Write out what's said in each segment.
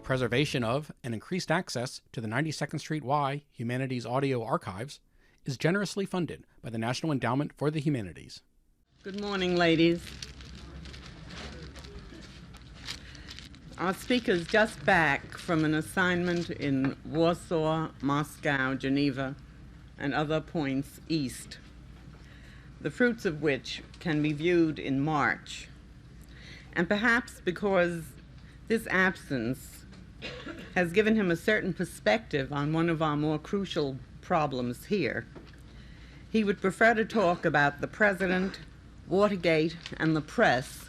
The preservation of and increased access to the 92nd Street Y Humanities Audio Archives is generously funded by the National Endowment for the Humanities. Good morning, ladies. Our speaker is just back from an assignment in Warsaw, Moscow, Geneva, and other points east, the fruits of which can be viewed in March. And perhaps because this absence has given him a certain perspective on one of our more crucial problems here, he would prefer to talk about the President, Watergate, and the press,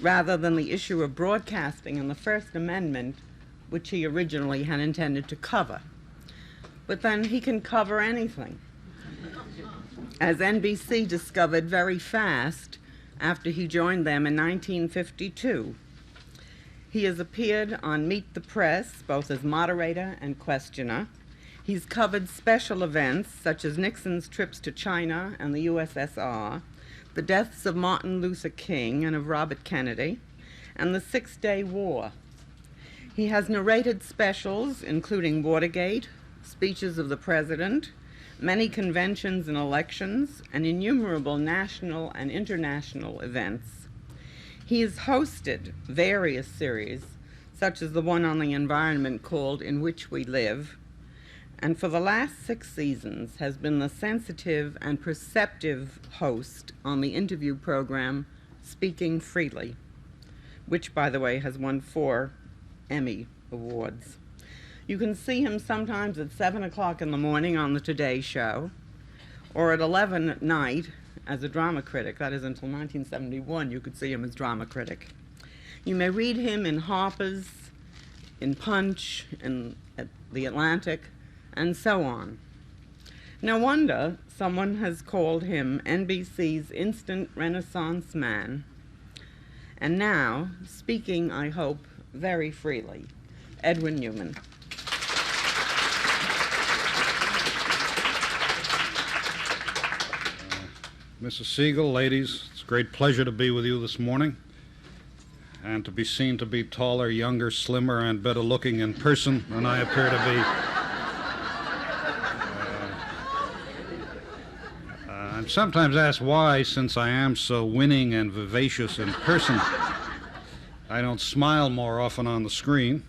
rather than the issue of broadcasting and the First Amendment, which he originally had intended to cover. But then he can cover anything, as NBC discovered very fast after he joined them in 1952. He has appeared on Meet the Press, both as moderator and questioner. He's covered special events such as Nixon's trips to China and the USSR, the deaths of Martin Luther King and of Robert Kennedy, and the Six-Day War. He has narrated specials including Watergate, speeches of the President, many conventions and elections, and innumerable national and international events. He has hosted various series, such as the one on the environment called In Which We Live, and for the last 6 seasons has been the sensitive and perceptive host on the interview program Speaking Freely, which, by the way, has won 4 Emmy Awards. You can see him sometimes at 7 o'clock in the morning on the Today Show, or at 11 at night as a drama critic. That is, until 1971 you could see him as drama critic. You may read him in Harper's, in Punch, at The Atlantic, and so on. No wonder someone has called him NBC's instant Renaissance man. And now, speaking, I hope, very freely, Edwin Newman. Mrs. Siegel, ladies, it's a great pleasure to be with you this morning, and to be seen to be taller, younger, slimmer, and better looking in person than I appear to be. I'm sometimes asked why, since I am so winning and vivacious in person, I don't smile more often on the screen.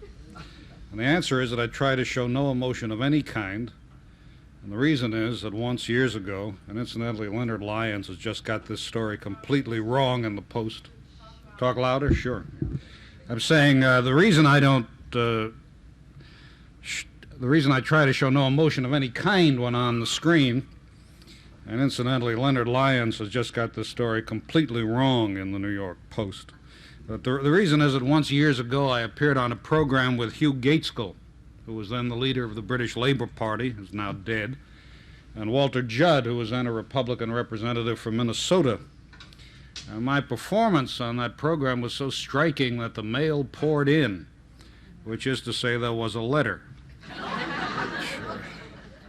And the answer is that I try to show no emotion of any kind. And the reason is that once, years ago, and incidentally, Leonard Lyons has just got this story completely wrong in the Post. Talk louder? Sure. I'm saying the reason I don't, the reason I try to show no emotion of any kind when on the screen, and incidentally, Leonard Lyons has just got this story completely wrong in the New York Post. But the reason is that once, years ago, I appeared on a program with Hugh Gaitskell, who was then the leader of the British Labour Party, who's now dead, and Walter Judd, who was then a Republican representative from Minnesota. And my performance on that program was so striking that the mail poured in, which is to say there was a letter,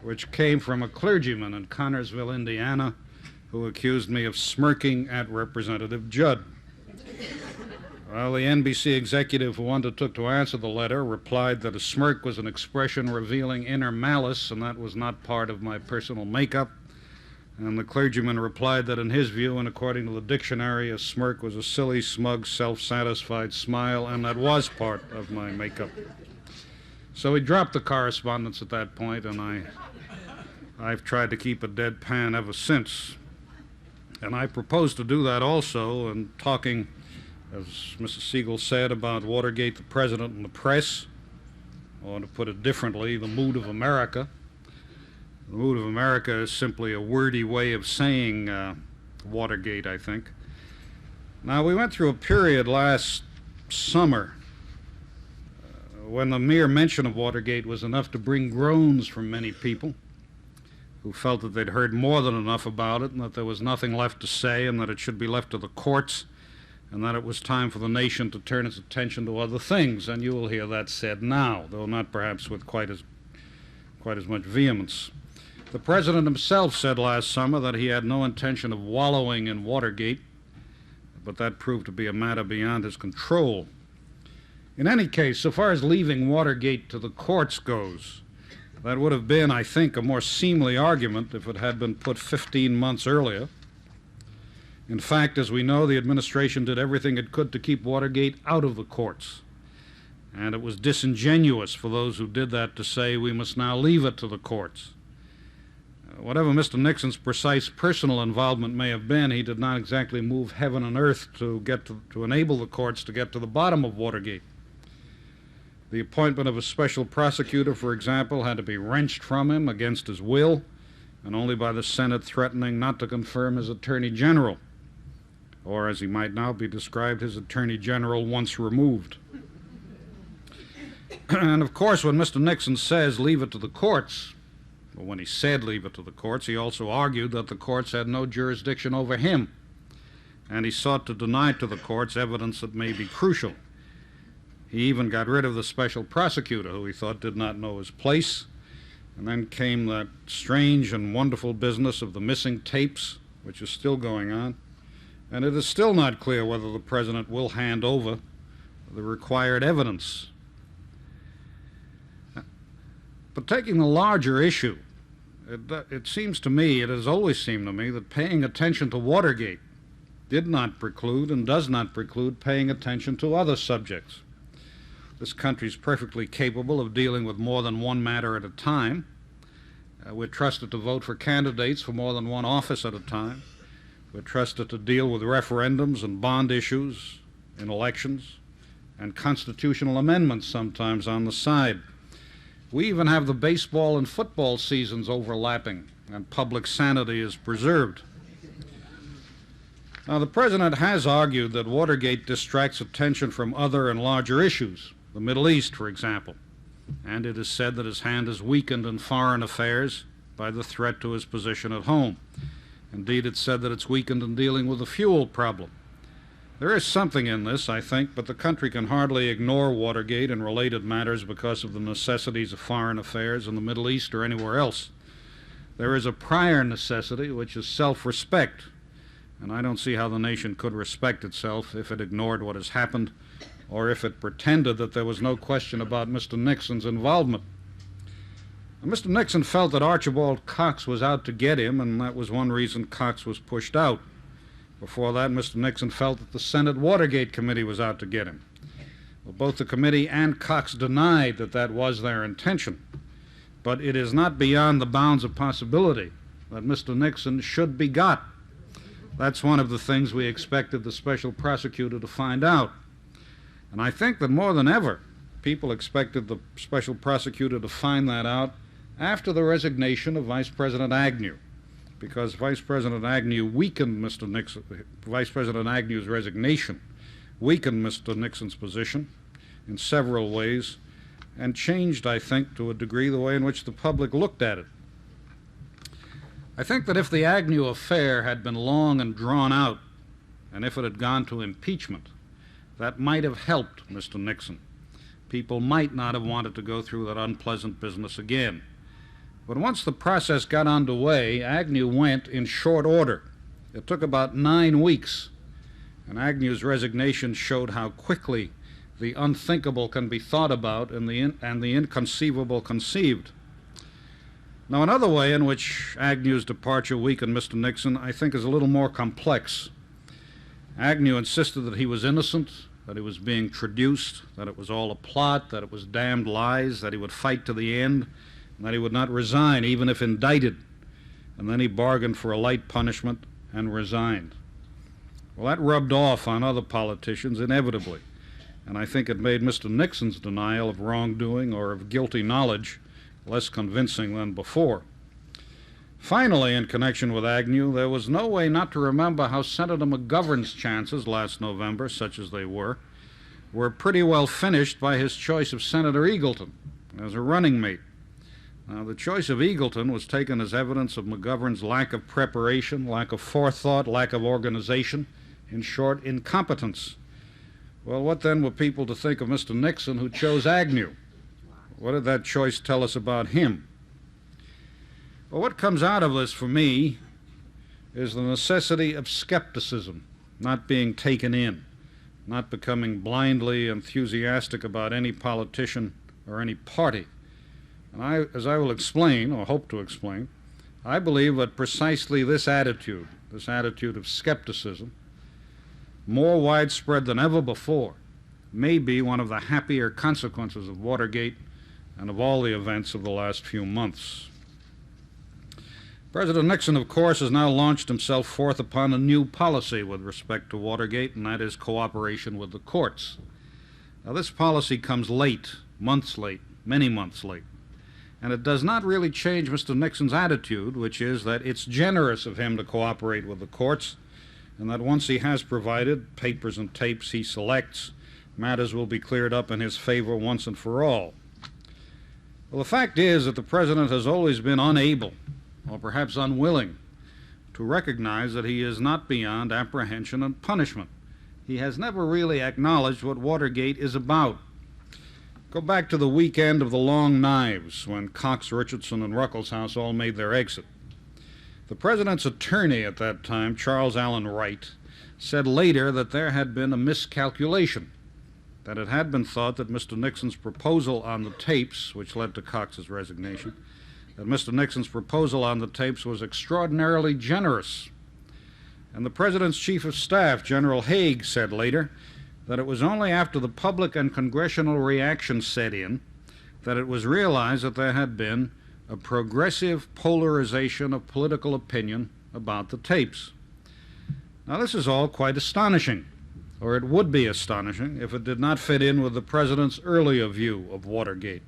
which came from a clergyman in Connersville, Indiana, who accused me of smirking at Representative Judd. Well, the NBC executive who undertook to answer the letter replied that a smirk was an expression revealing inner malice, and that was not part of my personal makeup. And the clergyman replied that in his view, and according to the dictionary, a smirk was a silly, smug, self-satisfied smile, and that was part of my makeup. So we dropped the correspondence at that point, and I've tried to keep a deadpan ever since. And I propose to do that also in talking, as Mrs. Siegel said, about Watergate, the President, and the press, or to put it differently, the mood of America. The mood of America is simply a wordy way of saying Watergate, I think. Now, we went through a period last summer when the mere mention of Watergate was enough to bring groans from many people who felt that they'd heard more than enough about it and that there was nothing left to say and that it should be left to the courts and that it was time for the nation to turn its attention to other things. And you will hear that said now, though not perhaps with quite as much vehemence. The President himself said last summer that he had no intention of wallowing in Watergate, but that proved to be a matter beyond his control. In any case, so far as leaving Watergate to the courts goes, that would have been, I think, a more seemly argument if it had been put 15 months earlier. In fact, as we know, the administration did everything it could to keep Watergate out of the courts. And it was disingenuous for those who did that to say we must now leave it to the courts. Whatever Mr. Nixon's precise personal involvement may have been, he did not exactly move heaven and earth to enable the courts to get to the bottom of Watergate. The appointment of a special prosecutor, for example, had to be wrenched from him against his will, and only by the Senate threatening not to confirm his Attorney General, or as he might now be described, his Attorney General once removed. And of course, when Mr. Nixon says leave it to the courts, or when he said leave it to the courts, he also argued that the courts had no jurisdiction over him, and he sought to deny to the courts evidence that may be crucial. He even got rid of the special prosecutor, who he thought did not know his place. And then came that strange and wonderful business of the missing tapes, which is still going on. And it is still not clear whether the president will hand over the required evidence. But taking the larger issue, it seems to me, it has always seemed to me, that paying attention to Watergate did not preclude and does not preclude paying attention to other subjects. This country is perfectly capable of dealing with more than one matter at a time. We're trusted to vote for candidates for more than one office at a time. We're trusted to deal with referendums and bond issues in elections and constitutional amendments sometimes on the side. We even have the baseball and football seasons overlapping, and public sanity is preserved. Now, the president has argued that Watergate distracts attention from other and larger issues, the Middle East, for example, and it is said that his hand is weakened in foreign affairs by the threat to his position at home. Indeed, it's said that it's weakened in dealing with the fuel problem. There is something in this, I think, but the country can hardly ignore Watergate and related matters because of the necessities of foreign affairs in the Middle East or anywhere else. There is a prior necessity, which is self-respect, and I don't see how the nation could respect itself if it ignored what has happened or if it pretended that there was no question about Mr. Nixon's involvement. Mr. Nixon felt that Archibald Cox was out to get him, and that was one reason Cox was pushed out. Before that, Mr. Nixon felt that the Senate Watergate Committee was out to get him. Well, both the committee and Cox denied that that was their intention. But it is not beyond the bounds of possibility that Mr. Nixon should be got. That's one of the things we expected the special prosecutor to find out. And I think that more than ever, people expected the special prosecutor to find that out after the resignation of Vice President Agnew, because Vice President Agnew weakened Mr. Nixon. Vice President Agnew's resignation weakened Mr. Nixon's position in several ways and changed, I think, to a degree the way in which the public looked at it. I think that if the Agnew affair had been long and drawn out, and if it had gone to impeachment, that might have helped Mr. Nixon. People might not have wanted to go through that unpleasant business again. But once the process got underway, Agnew went in short order. It took about 9 weeks, and Agnew's resignation showed how quickly the unthinkable can be thought about and the inconceivable conceived. Now, another way in which Agnew's departure weakened Mr. Nixon, I think, is a little more complex. Agnew insisted that he was innocent, that he was being traduced, that it was all a plot, that it was damned lies, that he would fight to the end, and that he would not resign even if indicted. And then he bargained for a light punishment and resigned. Well, that rubbed off on other politicians inevitably, and I think it made Mr. Nixon's denial of wrongdoing or of guilty knowledge less convincing than before. Finally, in connection with Agnew, there was no way not to remember how Senator McGovern's chances last November, such as they were pretty well finished by his choice of Senator Eagleton as a running mate. Now, the choice of Eagleton was taken as evidence of McGovern's lack of preparation, lack of forethought, lack of organization, in short, incompetence. Well, what then were people to think of Mr. Nixon, who chose Agnew? What did that choice tell us about him? Well, what comes out of this for me is the necessity of skepticism, not being taken in, not becoming blindly enthusiastic about any politician or any party. And as I will explain, or hope to explain, I believe that precisely this attitude of skepticism, more widespread than ever before, may be one of the happier consequences of Watergate and of all the events of the last few months. President Nixon, of course, has now launched himself forth upon a new policy with respect to Watergate, and that is cooperation with the courts. Now, this policy comes late, months late, many months late, and it does not really change Mr. Nixon's attitude, which is that it's generous of him to cooperate with the courts, and that once he has provided papers and tapes he selects, matters will be cleared up in his favor once and for all. Well, the fact is that the President has always been unable, or perhaps unwilling, to recognize that he is not beyond apprehension and punishment. He has never really acknowledged what Watergate is about. Go back to the weekend of the Long Knives, when Cox, Richardson, and Ruckelshaus all made their exit. The President's attorney at that time, Charles Allen Wright, said later that there had been a miscalculation, that it had been thought that Mr. Nixon's proposal on the tapes, which led to Cox's resignation, that Mr. Nixon's proposal on the tapes was extraordinarily generous. And the President's Chief of Staff, General Haig, said later that it was only after the public and congressional reaction set in that it was realized that there had been a progressive polarization of political opinion about the tapes. Now, this is all quite astonishing, or it would be astonishing if it did not fit in with the President's earlier view of Watergate.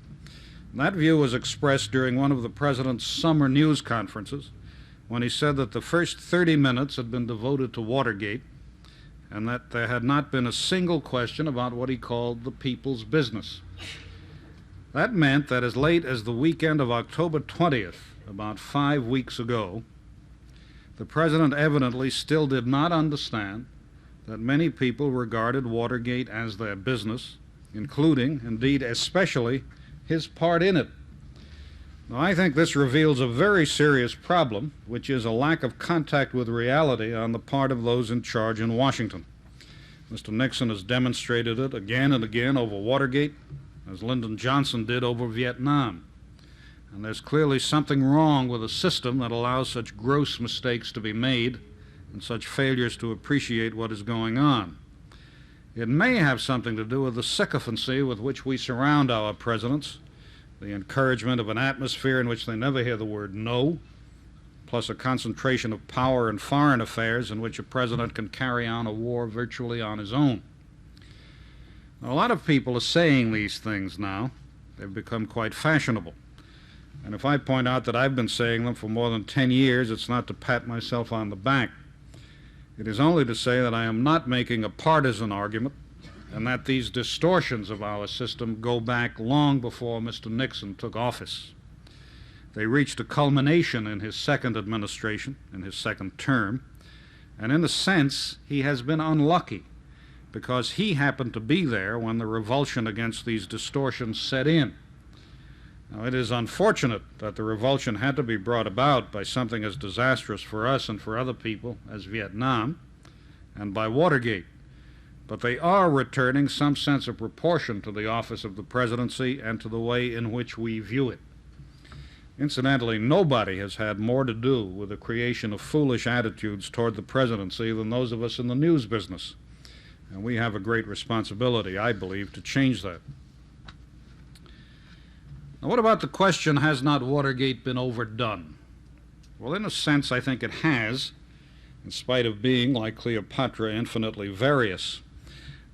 That view was expressed during one of the President's summer news conferences, when he said that the first 30 minutes had been devoted to Watergate, and that there had not been a single question about what he called the people's business. That meant that as late as the weekend of October 20th, about 5 weeks ago, the President evidently still did not understand that many people regarded Watergate as their business, including, indeed especially, his part in it. Now, I think this reveals a very serious problem, which is a lack of contact with reality on the part of those in charge in Washington. Mr. Nixon has demonstrated it again and again over Watergate, as Lyndon Johnson did over Vietnam. And there's clearly something wrong with a system that allows such gross mistakes to be made and such failures to appreciate what is going on. It may have something to do with the sycophancy with which we surround our presidents, the encouragement of an atmosphere in which they never hear the word no, plus a concentration of power in foreign affairs in which a president can carry on a war virtually on his own. Now, a lot of people are saying these things now. They've become quite fashionable. And if I point out that I've been saying them for more than 10 years, it's not to pat myself on the back. It is only to say that I am not making a partisan argument, and that these distortions of our system go back long before Mr. Nixon took office. They reached a culmination in his second administration, in his second term, and in a sense, he has been unlucky, because he happened to be there when the revulsion against these distortions set in. Now, it is unfortunate that the revulsion had to be brought about by something as disastrous for us and for other people as Vietnam, and by Watergate. But they are returning some sense of proportion to the office of the presidency and to the way in which we view it. Incidentally, nobody has had more to do with the creation of foolish attitudes toward the presidency than those of us in the news business. And we have a great responsibility, I believe, to change that. Now, what about the question, has not Watergate been overdone? Well, in a sense, I think it has, in spite of being, like Cleopatra, infinitely various.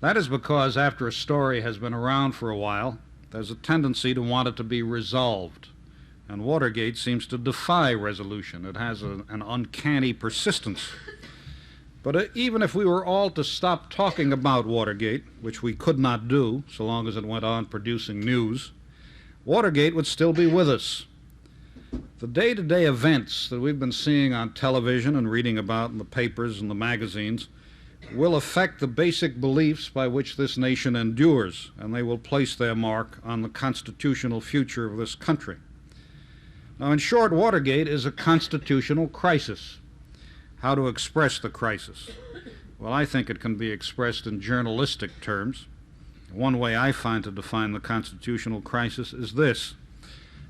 That is because after a story has been around for a while, there's a tendency to want it to be resolved. And Watergate seems to defy resolution. It has an uncanny persistence. But even if we were all to stop talking about Watergate, which we could not do so long as it went on producing news, Watergate would still be with us. The day-to-day events that we've been seeing on television and reading about in the papers and the magazines will affect the basic beliefs by which this nation endures, and they will place their mark on the constitutional future of this country. Now, in short, Watergate is a constitutional crisis. How to express the crisis? Well, I think it can be expressed in journalistic terms. One way I find to define the constitutional crisis is this.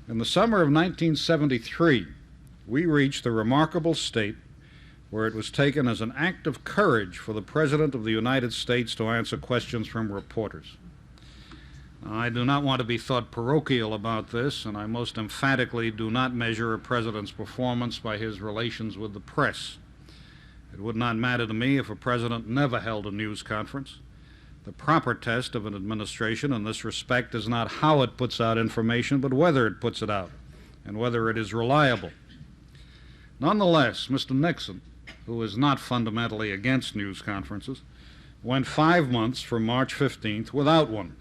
In the summer of 1973, we reached the remarkable state where it was taken as an act of courage for the President of the United States to answer questions from reporters. I do not want to be thought parochial about this, and I most emphatically do not measure a president's performance by his relations with the press. It would not matter to me if a president never held a news conference. The proper test of an administration in this respect is not how it puts out information, but whether it puts it out, and whether it is reliable. Nonetheless, Mr. Nixon, who is not fundamentally against news conferences, went 5 months from March 15th without one.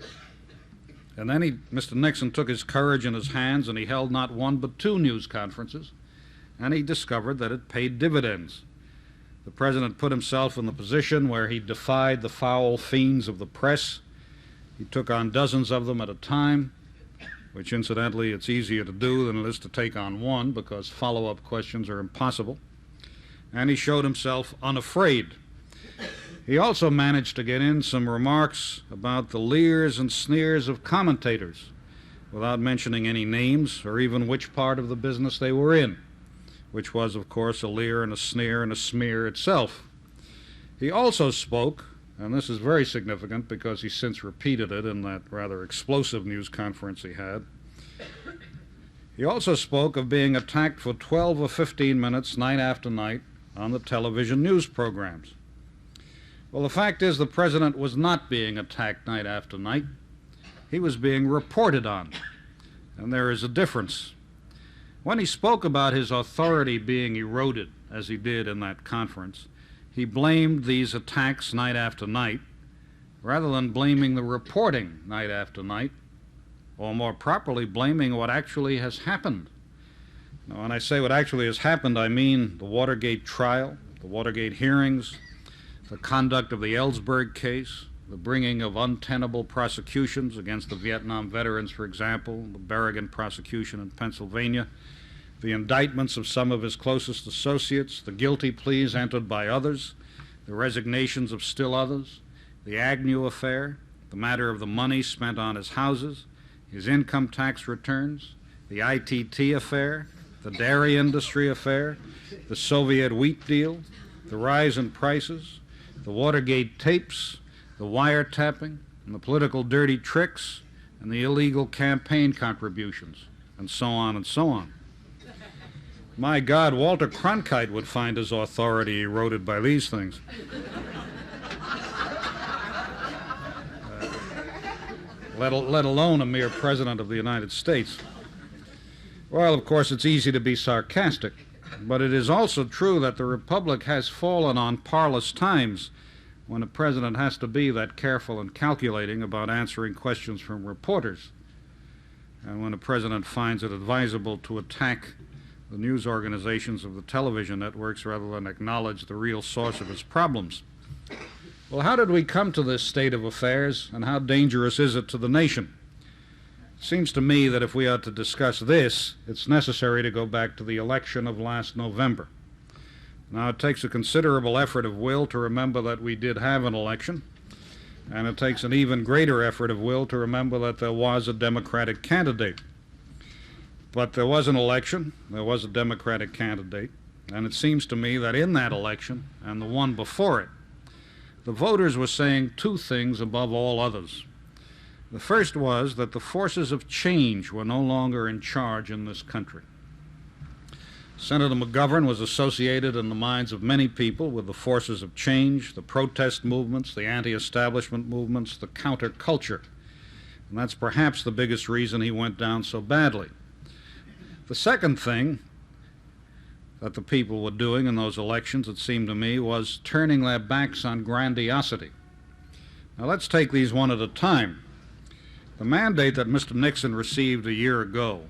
And then Mr. Nixon took his courage in his hands and he held not one but 2 news conferences, and he discovered that it paid dividends. The President put himself in the position where he defied the foul fiends of the press. He took on dozens of them at a time, which incidentally it's easier to do than it is to take on one because follow-up questions are impossible. And he showed himself unafraid. He also managed to get in some remarks about the leers and sneers of commentators without mentioning any names or even which part of the business they were in, which was, of course, a leer and a sneer and a smear itself. He also spoke, and this is very significant because he since repeated it in that rather explosive news conference he had. He also spoke of being attacked for 12 or 15 minutes night after night on the television news programs. Well, the fact is the President was not being attacked night after night. He was being reported on, and there is a difference. When he spoke about his authority being eroded, as he did in that conference, he blamed these attacks night after night rather than blaming the reporting night after night, or more properly, blaming what actually has happened. Now, when I say what actually has happened, I mean the Watergate trial, the Watergate hearings, the conduct of the Ellsberg case, the bringing of untenable prosecutions against the Vietnam veterans, for example, the Berrigan prosecution in Pennsylvania, the indictments of some of his closest associates, the guilty pleas entered by others, the resignations of still others, the Agnew affair, the matter of the money spent on his houses, his income tax returns, the ITT affair, the dairy industry affair, the Soviet wheat deal, the rise in prices, the Watergate tapes, the wiretapping, and the political dirty tricks, and the illegal campaign contributions, and so on and so on. My God, Walter Cronkite would find his authority eroded by these things. Let alone a mere President of the United States. Well, of course, it's easy to be sarcastic, but it is also true that the Republic has fallen on parlous times when a president has to be that careful and calculating about answering questions from reporters, and when a president finds it advisable to attack the news organizations of the television networks rather than acknowledge the real source of his problems. Well, how did we come to this state of affairs, and how dangerous is it to the nation? It seems to me that if we are to discuss this, it's necessary to go back to the election of last November. Now, it takes a considerable effort of will to remember that we did have an election, and it takes an even greater effort of will to remember that there was a Democratic candidate. But there was an election, there was a Democratic candidate, and it seems to me that in that election, and the one before it, the voters were saying 2 things above all others. The first was that the forces of change were no longer in charge in this country. Senator McGovern was associated in the minds of many people with the forces of change, the protest movements, the anti-establishment movements, the counterculture. And that's perhaps the biggest reason he went down so badly. The second thing that the people were doing in those elections, it seemed to me, was turning their backs on grandiosity. Now let's take these one at a time. The mandate that Mr. Nixon received a year ago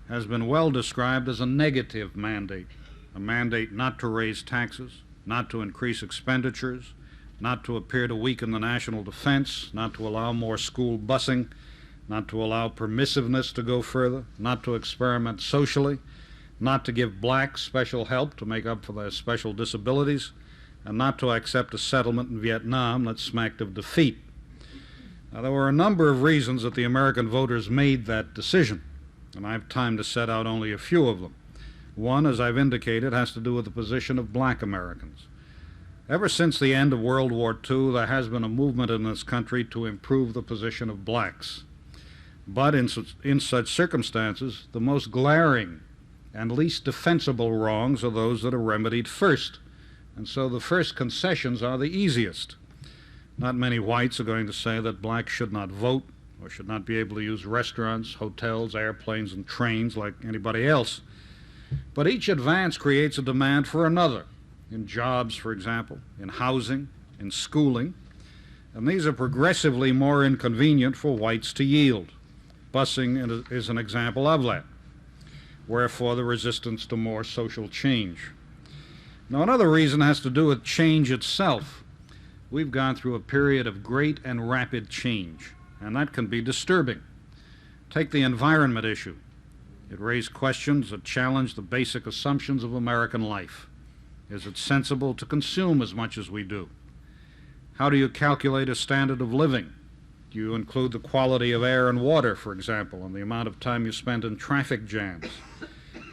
has been well described as a negative mandate, a mandate not to raise taxes, not to increase expenditures, not to appear to weaken the national defense, not to allow more school busing, not to allow permissiveness to go further, not to experiment socially, not to give blacks special help to make up for their special disabilities, and not to accept a settlement in Vietnam that smacked of defeat. Now, there were a number of reasons that the American voters made that decision, and I have time to set out only a few of them. One, as I've indicated, has to do with the position of black Americans. Ever since the end of World War II, there has been a movement in this country to improve the position of blacks. But in such circumstances, the most glaring and least defensible wrongs are those that are remedied first. And so the first concessions are the easiest. Not many whites are going to say that blacks should not vote or should not be able to use restaurants, hotels, airplanes, and trains like anybody else. But each advance creates a demand for another, in jobs, for example, in housing, in schooling, and these are progressively more inconvenient for whites to yield. Busing is an example of that, wherefore the resistance to more social change. Now, another reason has to do with change itself. We've gone through a period of great and rapid change, and that can be disturbing. Take the environment issue. It raised questions that challenge the basic assumptions of American life. Is it sensible to consume as much as we do? How do you calculate a standard of living? Do you include the quality of air and water, for example, and the amount of time you spend in traffic jams?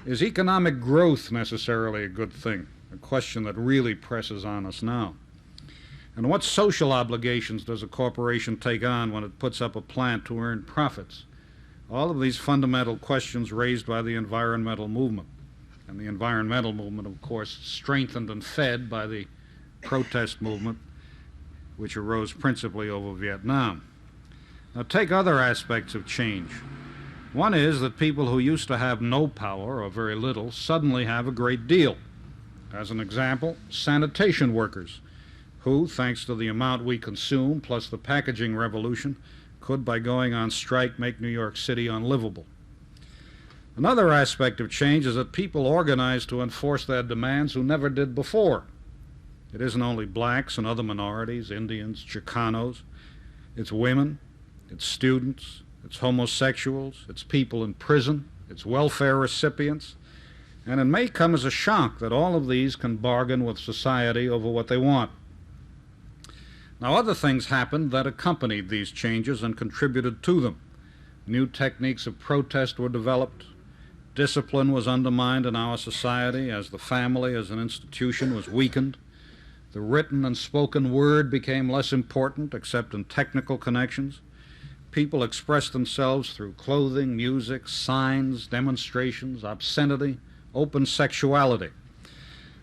Is economic growth necessarily a good thing? A question that really presses on us now. And what social obligations does a corporation take on when it puts up a plant to earn profits? All of these fundamental questions raised by the environmental movement. And the environmental movement, of course, strengthened and fed by the protest movement, which arose principally over Vietnam. Now, take other aspects of change. One is that people who used to have no power or very little suddenly have a great deal. As an example, sanitation workers, who, thanks to the amount we consume plus the packaging revolution, could, by going on strike, make New York City unlivable. Another aspect of change is that people organize to enforce their demands who never did before. It isn't only blacks and other minorities, Indians, Chicanos. It's women, it's students, it's homosexuals, it's people in prison, it's welfare recipients. And it may come as a shock that all of these can bargain with society over what they want. Now, other things happened that accompanied these changes and contributed to them. New techniques of protest were developed. Discipline was undermined in our society as the family as an institution was weakened. The written and spoken word became less important except in technical connections. People expressed themselves through clothing, music, signs, demonstrations, obscenity, open sexuality.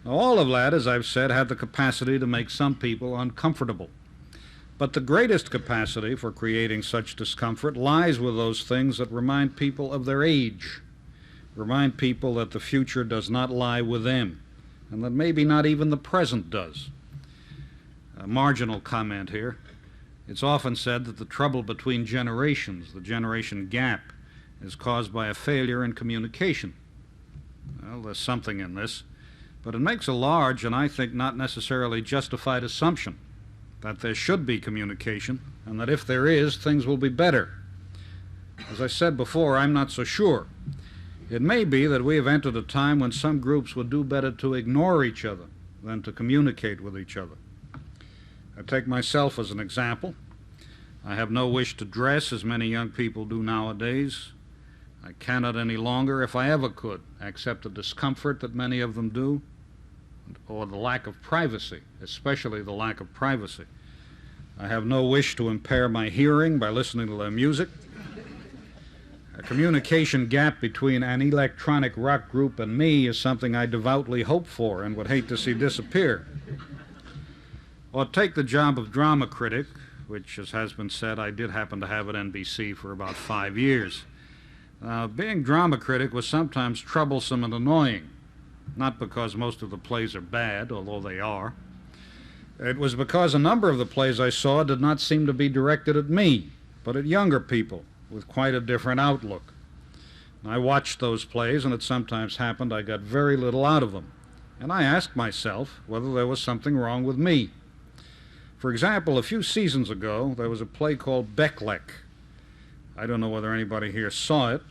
Now, all of that, as I've said, had the capacity to make some people uncomfortable. But the greatest capacity for creating such discomfort lies with those things that remind people of their age, remind people that the future does not lie with them, and that maybe not even the present does. A marginal comment here. It's often said that the trouble between generations, the generation gap, is caused by a failure in communication. Well, there's something in this, but it makes a large and I think not necessarily justified assumption that there should be communication and that if there is, things will be better. As I said before, I'm not so sure. It may be that we have entered a time when some groups would do better to ignore each other than to communicate with each other. I take myself as an example. I have no wish to dress as many young people do nowadays. I cannot any longer, if I ever could, accept the discomfort that many of them do, or the lack of privacy, especially the lack of privacy. I have no wish to impair my hearing by listening to their music. A communication gap between an electronic rock group and me is something I devoutly hope for and would hate to see disappear. Or take the job of drama critic, which, as has been said, I did happen to have at NBC for about 5 years. Being drama critic was sometimes troublesome and annoying, not because most of the plays are bad, although they are. It was because a number of the plays I saw did not seem to be directed at me, but at younger people with quite a different outlook. I watched those plays, and it sometimes happened I got very little out of them, and I asked myself whether there was something wrong with me. For example, a few seasons ago, there was a play called Becklek. I don't know whether anybody here saw it.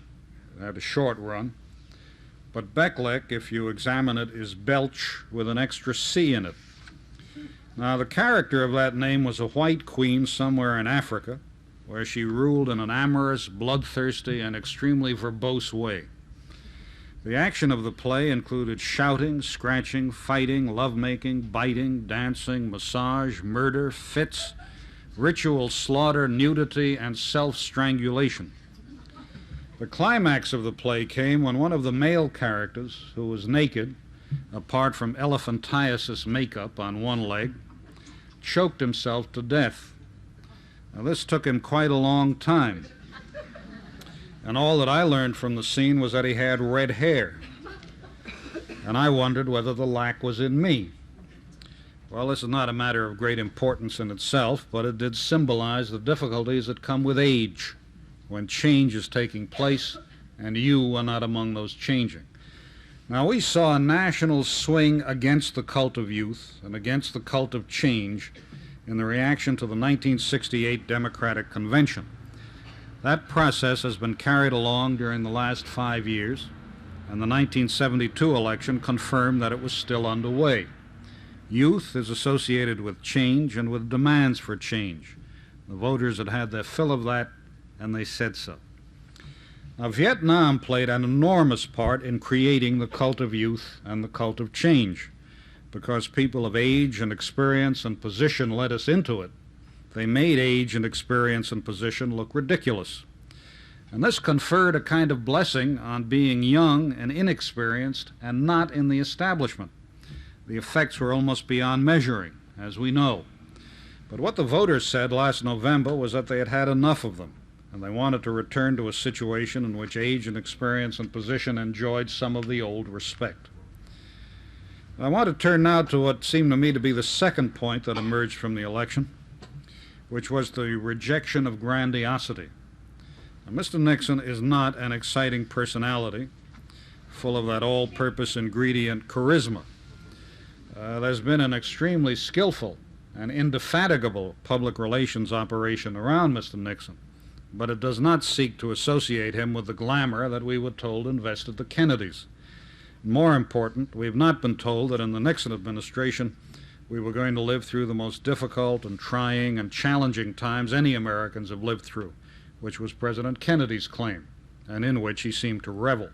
It had a short run. But Becklek, if you examine it, is belch with an extra C in it. Now, the character of that name was a white queen somewhere in Africa, where she ruled in an amorous, bloodthirsty, and extremely verbose way. The action of the play included shouting, scratching, fighting, lovemaking, biting, dancing, massage, murder, fits, ritual slaughter, nudity, and self-strangulation. The climax of the play came when one of the male characters, who was naked, apart from elephantiasis makeup on one leg, choked himself to death. Now, this took him quite a long time. And all that I learned from the scene was that he had red hair. And I wondered whether the lack was in me. Well, this is not a matter of great importance in itself, but it did symbolize the difficulties that come with age, when change is taking place and you are not among those changing. Now, we saw a national swing against the cult of youth and against the cult of change in the reaction to the 1968 Democratic Convention. That process has been carried along during the last 5 years, and the 1972 election confirmed that it was still underway. Youth is associated with change and with demands for change. The voters had had their fill of that, and they said so. Now, Vietnam played an enormous part in creating the cult of youth and the cult of change, because people of age and experience and position led us into it. They made age and experience and position look ridiculous. And this conferred a kind of blessing on being young and inexperienced and not in the establishment. The effects were almost beyond measuring, as we know. But what the voters said last November was that they had had enough of them, and they wanted to return to a situation in which age and experience and position enjoyed some of the old respect. I want to turn now to what seemed to me to be the second point that emerged from the election, which was the rejection of grandiosity. Now, Mr. Nixon is not an exciting personality, full of that all-purpose ingredient charisma. There's been an extremely skillful and indefatigable public relations operation around Mr. Nixon, but it does not seek to associate him with the glamour that we were told invested the Kennedys. More important, we've not been told that in the Nixon administration we were going to live through the most difficult and trying and challenging times any Americans have lived through, which was President Kennedy's claim, and in which he seemed to revel.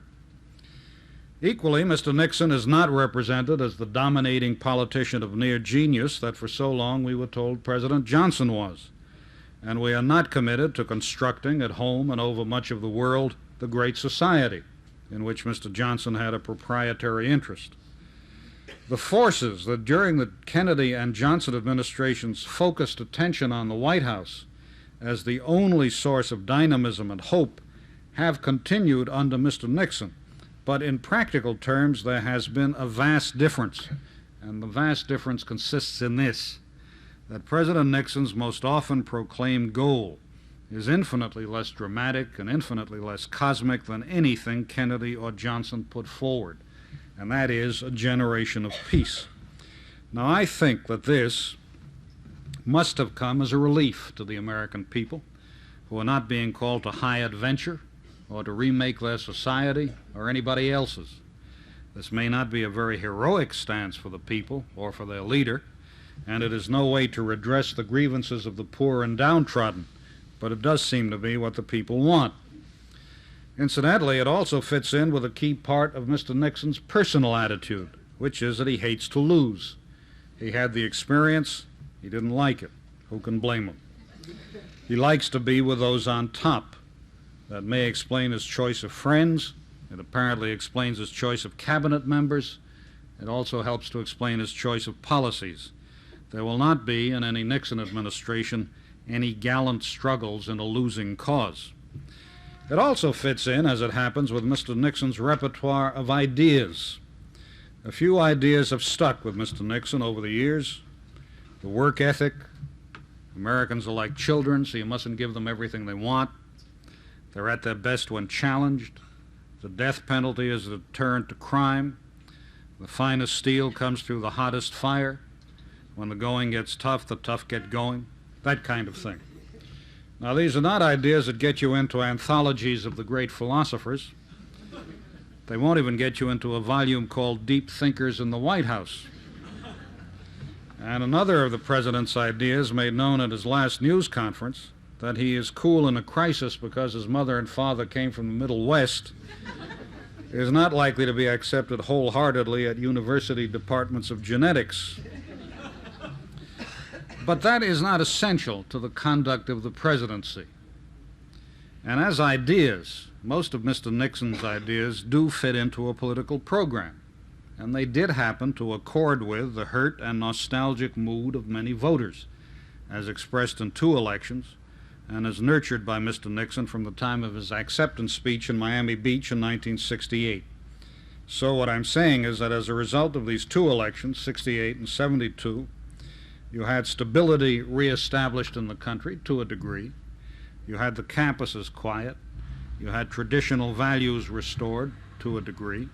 Equally, Mr. Nixon is not represented as the dominating politician of near genius that for so long we were told President Johnson was. And we are not committed to constructing at home and over much of the world the great society in which Mr. Johnson had a proprietary interest. The forces that during the Kennedy and Johnson administrations focused attention on the White House as the only source of dynamism and hope have continued under Mr. Nixon. But in practical terms, there has been a vast difference, and the vast difference consists in this, that President Nixon's most often proclaimed goal is infinitely less dramatic and infinitely less cosmic than anything Kennedy or Johnson put forward, and that is a generation of peace. Now, I think that this must have come as a relief to the American people, who are not being called to high adventure or to remake their society or anybody else's. This may not be a very heroic stance for the people or for their leader, and it is no way to redress the grievances of the poor and downtrodden, but it does seem to be what the people want. Incidentally, it also fits in with a key part of Mr. Nixon's personal attitude, which is that he hates to lose. He had the experience, he didn't like it. Who can blame him? He likes to be with those on top. That may explain his choice of friends. It apparently explains his choice of cabinet members. It also helps to explain his choice of policies. There will not be, in any Nixon administration, any gallant struggles in a losing cause. It also fits in, as it happens, with Mr. Nixon's repertoire of ideas. A few ideas have stuck with Mr. Nixon over the years. The work ethic. Americans are like children, so you mustn't give them everything they want. They're at their best when challenged. The death penalty is a deterrent to crime. The finest steel comes through the hottest fire. When the going gets tough, the tough get going. That kind of thing. Now, these are not ideas that get you into anthologies of the great philosophers. They won't even get you into a volume called Deep Thinkers in the White House. And another of the president's ideas made known at his last news conference, that he is cool in a crisis because his mother and father came from the Middle West, is not likely to be accepted wholeheartedly at university departments of genetics. But that is not essential to the conduct of the presidency. And as ideas, most of Mr. Nixon's ideas do fit into a political program, and they did happen to accord with the hurt and nostalgic mood of many voters, as expressed in 2 elections, and as nurtured by Mr. Nixon from the time of his acceptance speech in Miami Beach in 1968. So what I'm saying is that as a result of these 2 elections, 68 and 72, you had stability reestablished in the country to a degree. You had the campuses quiet. You had traditional values restored to a degree.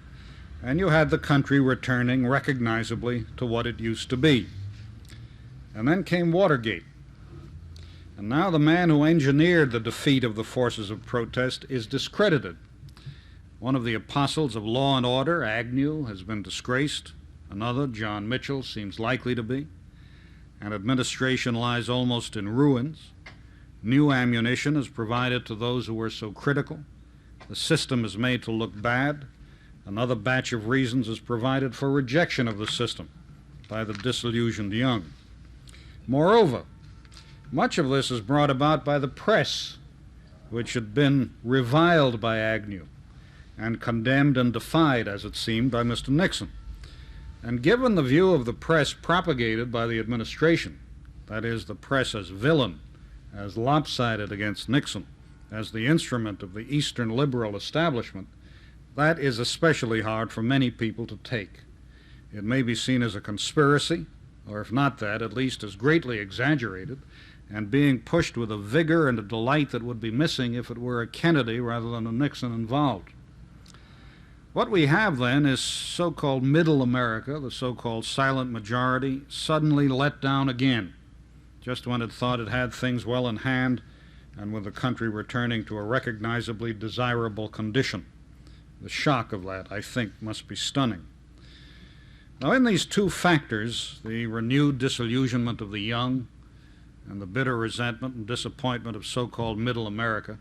And you had the country returning recognizably to what it used to be. And then came Watergate. And now the man who engineered the defeat of the forces of protest is discredited. One of the apostles of law and order, Agnew, has been disgraced. Another, John Mitchell, seems likely to be. And administration lies almost in ruins. New ammunition is provided to those who were so critical. The system is made to look bad. Another batch of reasons is provided for rejection of the system by the disillusioned young. Moreover, much of this is brought about by the press, which had been reviled by Agnew and condemned and defied, as it seemed, by Mr. Nixon. And given the view of the press propagated by the administration, that is, the press as villain, as lopsided against Nixon, as the instrument of the Eastern liberal establishment, that is especially hard for many people to take. It may be seen as a conspiracy, or if not that, at least as greatly exaggerated, and being pushed with a vigor and a delight that would be missing if it were a Kennedy rather than a Nixon involved. What we have then is so-called middle America, the so-called silent majority, suddenly let down again, just when it thought it had things well in hand and with the country returning to a recognizably desirable condition. The shock of that, I think, must be stunning. Now, in these 2 factors, the renewed disillusionment of the young and the bitter resentment and disappointment of so-called middle America,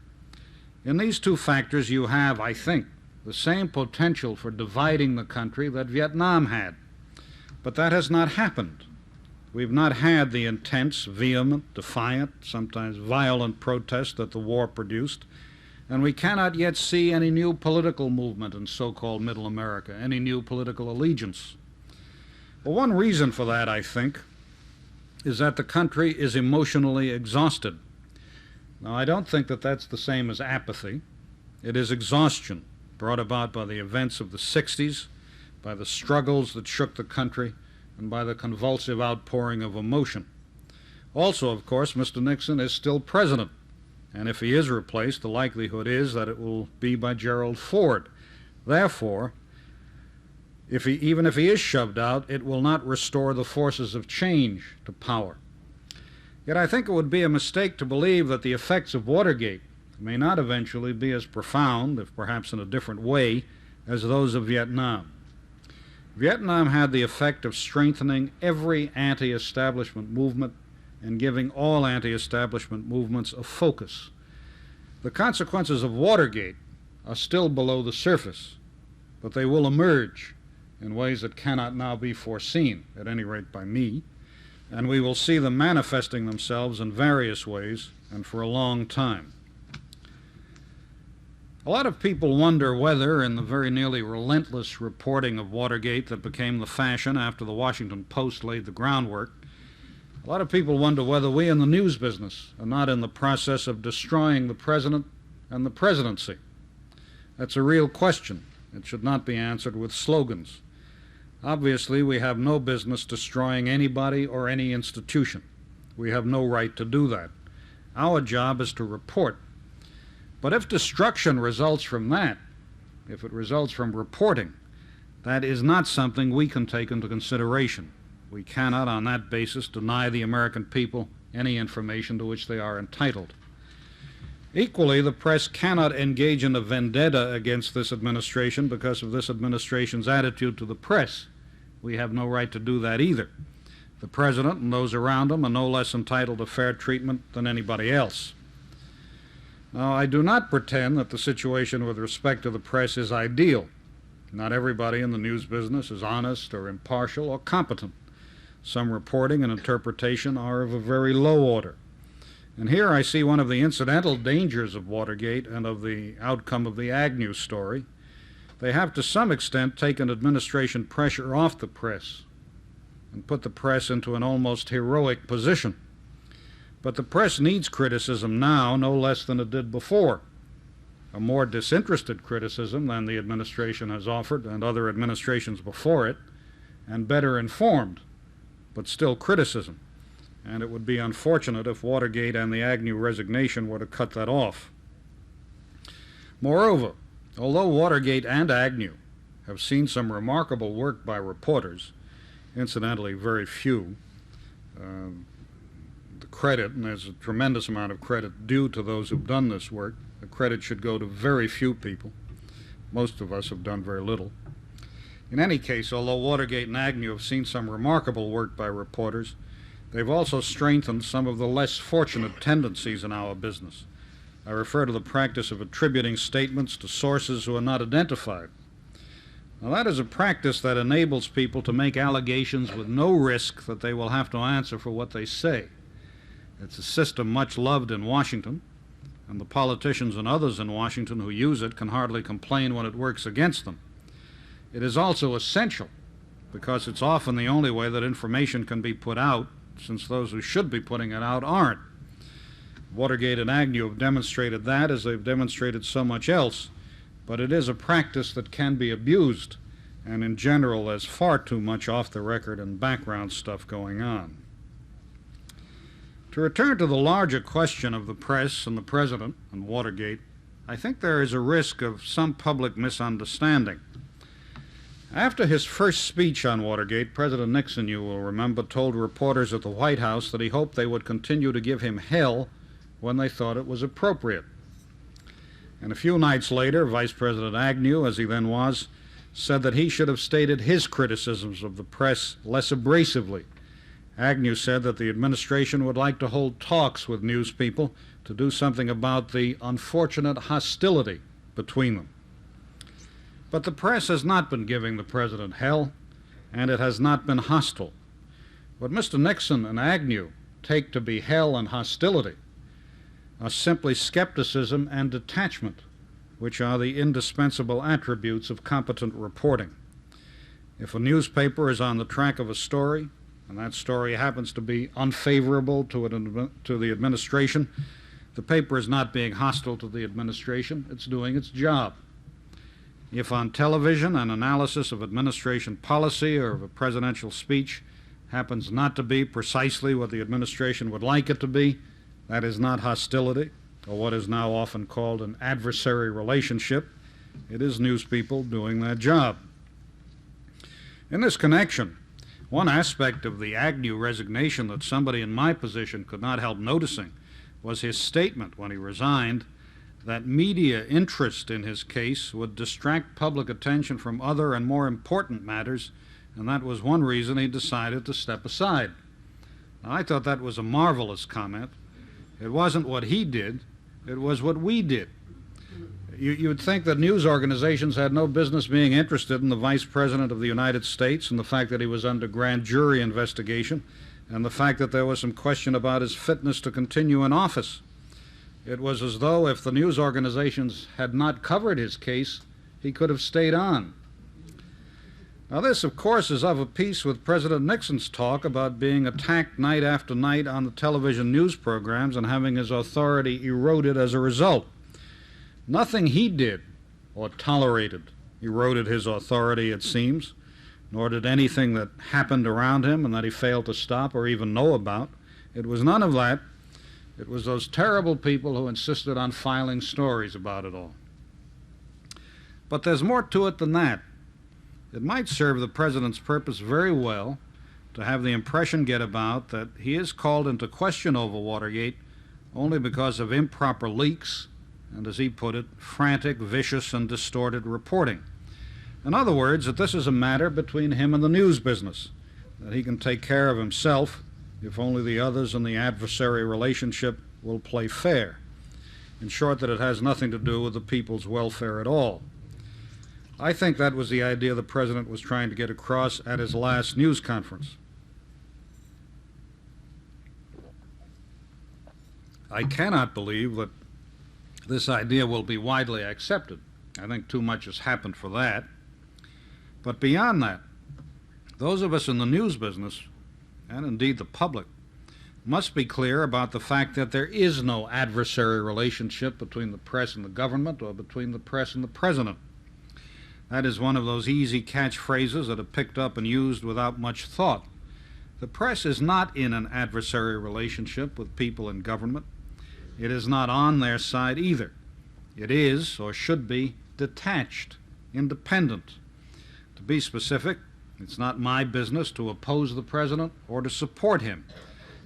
in these 2 factors you have, I think, the same potential for dividing the country that Vietnam had. But that has not happened. We've not had the intense, vehement, defiant, sometimes violent protest that the war produced, and we cannot yet see any new political movement in so-called middle America, any new political allegiance. Well, one reason for that, I think, is that the country is emotionally exhausted. Now, I don't think that that's the same as apathy. It is exhaustion brought about by the events of the 60s, by the struggles that shook the country, and by the convulsive outpouring of emotion. Also, of course, Mr. Nixon is still president, and if he is replaced, the likelihood is that it will be by Gerald Ford. Therefore, even if he is shoved out, it will not restore the forces of change to power. Yet I think it would be a mistake to believe that the effects of Watergate may not eventually be as profound, if perhaps in a different way, as those of Vietnam. Vietnam had the effect of strengthening every anti-establishment movement and giving all anti-establishment movements a focus. The consequences of Watergate are still below the surface, but they will emerge in ways that cannot now be foreseen, at any rate by me, and we will see them manifesting themselves in various ways and for a long time. A lot of people wonder whether, in the very nearly relentless reporting of Watergate that became the fashion after the Washington Post laid the groundwork, a lot of people wonder whether we in the news business are not in the process of destroying the president and the presidency. That's a real question. It should not be answered with slogans. Obviously, we have no business destroying anybody or any institution. We have no right to do that. Our job is to report. But if destruction results from that, if it results from reporting, that is not something we can take into consideration. We cannot, on that basis, deny the American people any information to which they are entitled. Equally, the press cannot engage in a vendetta against this administration because of this administration's attitude to the press. We have no right to do that either. The president and those around him are no less entitled to fair treatment than anybody else. Now, I do not pretend that the situation with respect to the press is ideal. Not everybody in the news business is honest or impartial or competent. Some reporting and interpretation are of a very low order. And here I see one of the incidental dangers of Watergate and of the outcome of the Agnew story. They have to some extent taken administration pressure off the press and put the press into an almost heroic position. But the press needs criticism now no less than it did before. A more disinterested criticism than the administration has offered and other administrations before it, and better informed, but still criticism. And it would be unfortunate if Watergate and the Agnew resignation were to cut that off. Moreover, although Watergate and Agnew have seen some remarkable work by reporters, incidentally very few, the credit, and there's a tremendous amount of credit due to those who've done this work, the credit should go to very few people. Most of us have done very little. In any case, although Watergate and Agnew have seen some remarkable work by reporters, they've also strengthened some of the less fortunate tendencies in our business. I refer to the practice of attributing statements to sources who are not identified. Now, that is a practice that enables people to make allegations with no risk that they will have to answer for what they say. It's a system much loved in Washington, and the politicians and others in Washington who use it can hardly complain when it works against them. It is also essential because it's often the only way that information can be put out, since those who should be putting it out aren't. Watergate and Agnew have demonstrated that, as they've demonstrated so much else, but it is a practice that can be abused, and in general there's far too much off-the-record and background stuff going on. To return to the larger question of the press and the president and Watergate, I think there is a risk of some public misunderstanding. After his first speech on Watergate, President Nixon, you will remember, told reporters at the White House that he hoped they would continue to give him hell when they thought it was appropriate. And a few nights later, Vice President Agnew, as he then was, said that he should have stated his criticisms of the press less abrasively. Agnew said that the administration would like to hold talks with news people to do something about the unfortunate hostility between them. But the press has not been giving the president hell, and it has not been hostile. What Mr. Nixon and Agnew take to be hell and hostility are simply skepticism and detachment, which are the indispensable attributes of competent reporting. If a newspaper is on the track of a story, and that story happens to be unfavorable to the administration, the paper is not being hostile to the administration, it's doing its job. If on television an analysis of administration policy or of a presidential speech happens not to be precisely what the administration would like it to be, that is not hostility, or what is now often called an adversarial relationship. It is news people doing their job. In this connection, one aspect of the Agnew resignation that somebody in my position could not help noticing was his statement when he resigned that media interest in his case would distract public attention from other and more important matters, and that was one reason he decided to step aside. Now, I thought that was a marvelous comment. It wasn't what he did, it was what we did. You would think that news organizations had no business being interested in the Vice President of the United States and the fact that he was under grand jury investigation and the fact that there was some question about his fitness to continue in office. It was as though if the news organizations had not covered his case, he could have stayed on. Now this, of course, is of a piece with President Nixon's talk about being attacked night after night on the television news programs and having his authority eroded as a result. Nothing he did or tolerated eroded his authority, it seems, nor did anything that happened around him and that he failed to stop or even know about. It was none of that. It was those terrible people who insisted on filing stories about it all. But there's more to it than that. It might serve the president's purpose very well to have the impression get about that he is called into question over Watergate only because of improper leaks and, as he put it, frantic, vicious, and distorted reporting. In other words, that this is a matter between him and the news business, that he can take care of himself if only the others in the adversary relationship will play fair. In short, that it has nothing to do with the people's welfare at all. I think that was the idea the President was trying to get across at his last news conference. I cannot believe that this idea will be widely accepted. I think too much has happened for that. But beyond that, those of us in the news business, and indeed the public, must be clear about the fact that there is no adversary relationship between the press and the government or between the press and the President. That is one of those easy catchphrases that are picked up and used without much thought. The press is not in an adversary relationship with people in government. It is not on their side either. It is, or should be, detached, independent. To be specific, it's not my business to oppose the President or to support him.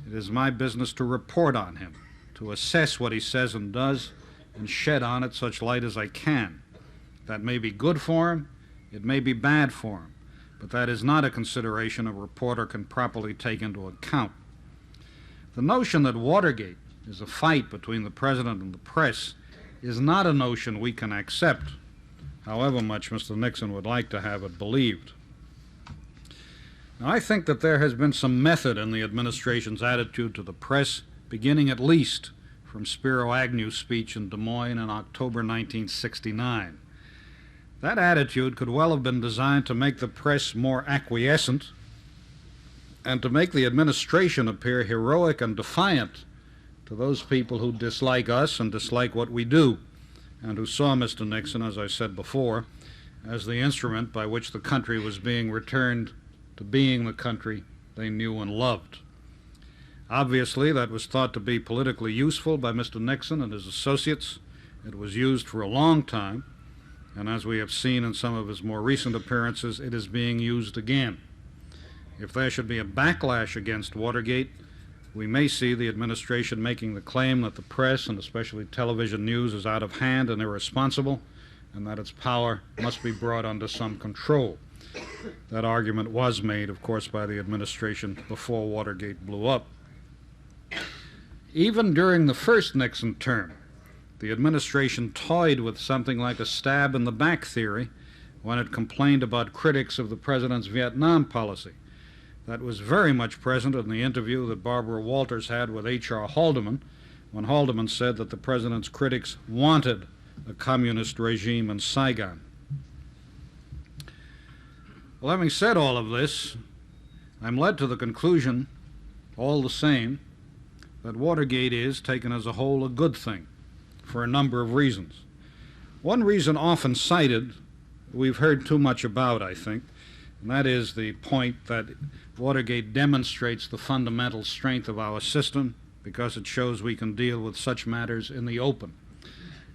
It is my business to report on him, to assess what he says and does, and shed on it such light as I can. That may be good for him, it may be bad for him, but that is not a consideration a reporter can properly take into account. The notion that Watergate is a fight between the President and the press is not a notion we can accept, however much Mr. Nixon would like to have it believed. Now, I think that there has been some method in the administration's attitude to the press, beginning at least from Spiro Agnew's speech in Des Moines in October 1969. That attitude could well have been designed to make the press more acquiescent and to make the administration appear heroic and defiant to those people who dislike us and dislike what we do, and who saw Mr. Nixon, as I said before, as the instrument by which the country was being returned to being the country they knew and loved. Obviously, that was thought to be politically useful by Mr. Nixon and his associates. It was used for a long time, and as we have seen in some of his more recent appearances, it is being used again. If there should be a backlash against Watergate, we may see the administration making the claim that the press, and especially television news, is out of hand and irresponsible, and that its power must be brought under some control. That argument was made, of course, by the administration before Watergate blew up. Even during the first Nixon term, the administration toyed with something like a stab in the back theory when it complained about critics of the President's Vietnam policy. That was very much present in the interview that Barbara Walters had with H.R. Haldeman, when Haldeman said that the President's critics wanted a communist regime in Saigon. Well, having said all of this, I'm led to the conclusion, all the same, that Watergate is, taken as a whole, a good thing, for a number of reasons. One reason often cited, we've heard too much about, I think, and that is the point that Watergate demonstrates the fundamental strength of our system because it shows we can deal with such matters in the open.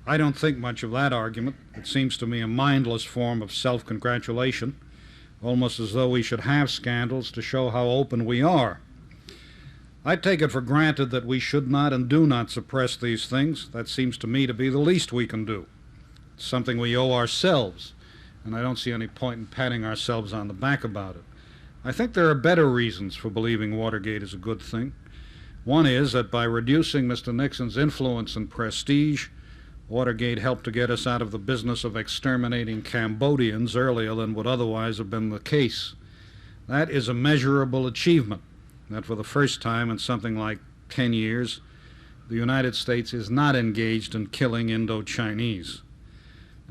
I don't think much of that argument. It seems to me a mindless form of self-congratulation, almost as though we should have scandals to show how open we are. I take it for granted that we should not and do not suppress these things. That seems to me to be the least we can do. It's something we owe ourselves, and I don't see any point in patting ourselves on the back about it. I think there are better reasons for believing Watergate is a good thing. One is that by reducing Mr. Nixon's influence and prestige, Watergate helped to get us out of the business of exterminating Cambodians earlier than would otherwise have been the case. That is a measurable achievement, that for the first time in something like 10 years, the United States is not engaged in killing Indo-Chinese.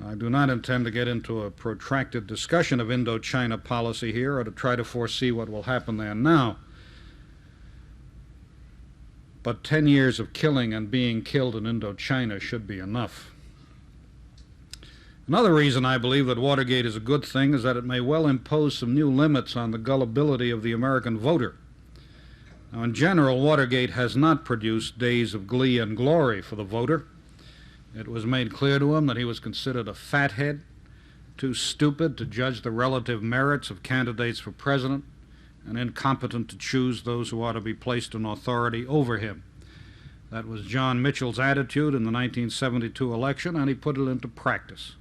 I do not intend to get into a protracted discussion of Indochina policy here or to try to foresee what will happen there now. But 10 years of killing and being killed in Indochina should be enough. Another reason I believe that Watergate is a good thing is that it may well impose some new limits on the gullibility of the American voter. Now, in general, Watergate has not produced days of glee and glory for the voter. It was made clear to him that he was considered a fathead, too stupid to judge the relative merits of candidates for president, and incompetent to choose those who ought to be placed in authority over him. That was John Mitchell's attitude in the 1972 election, and he put it into practice.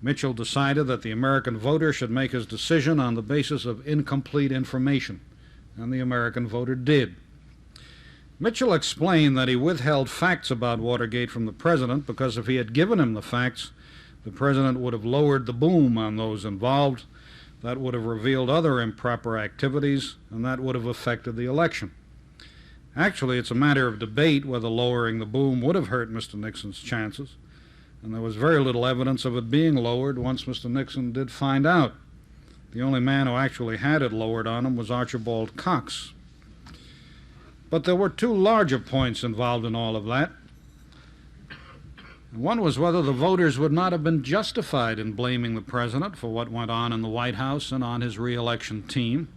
Mitchell decided that the American voter should make his decision on the basis of incomplete information, and the American voter did. Mitchell explained that he withheld facts about Watergate from the president because if he had given him the facts, the president would have lowered the boom on those involved. That would have revealed other improper activities, and that would have affected the election. Actually, it's a matter of debate whether lowering the boom would have hurt Mr. Nixon's chances, and there was very little evidence of it being lowered once Mr. Nixon did find out. The only man who actually had it lowered on him was Archibald Cox. But there were two larger points involved in all of that. One was whether the voters would not have been justified in blaming the president for what went on in the White House and on his re-election team.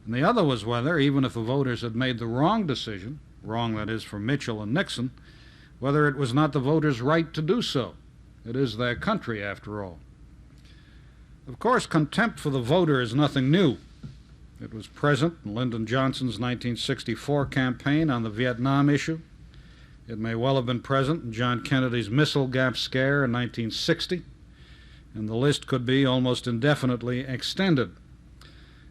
And the other was whether, even if the voters had made the wrong decision, wrong that is for Mitchell and Nixon, whether it was not the voters' right to do so. It is their country, after all. Of course, contempt for the voter is nothing new. It was present in Lyndon Johnson's 1964 campaign on the Vietnam issue. It may well have been present in John Kennedy's missile gap scare in 1960, and the list could be almost indefinitely extended.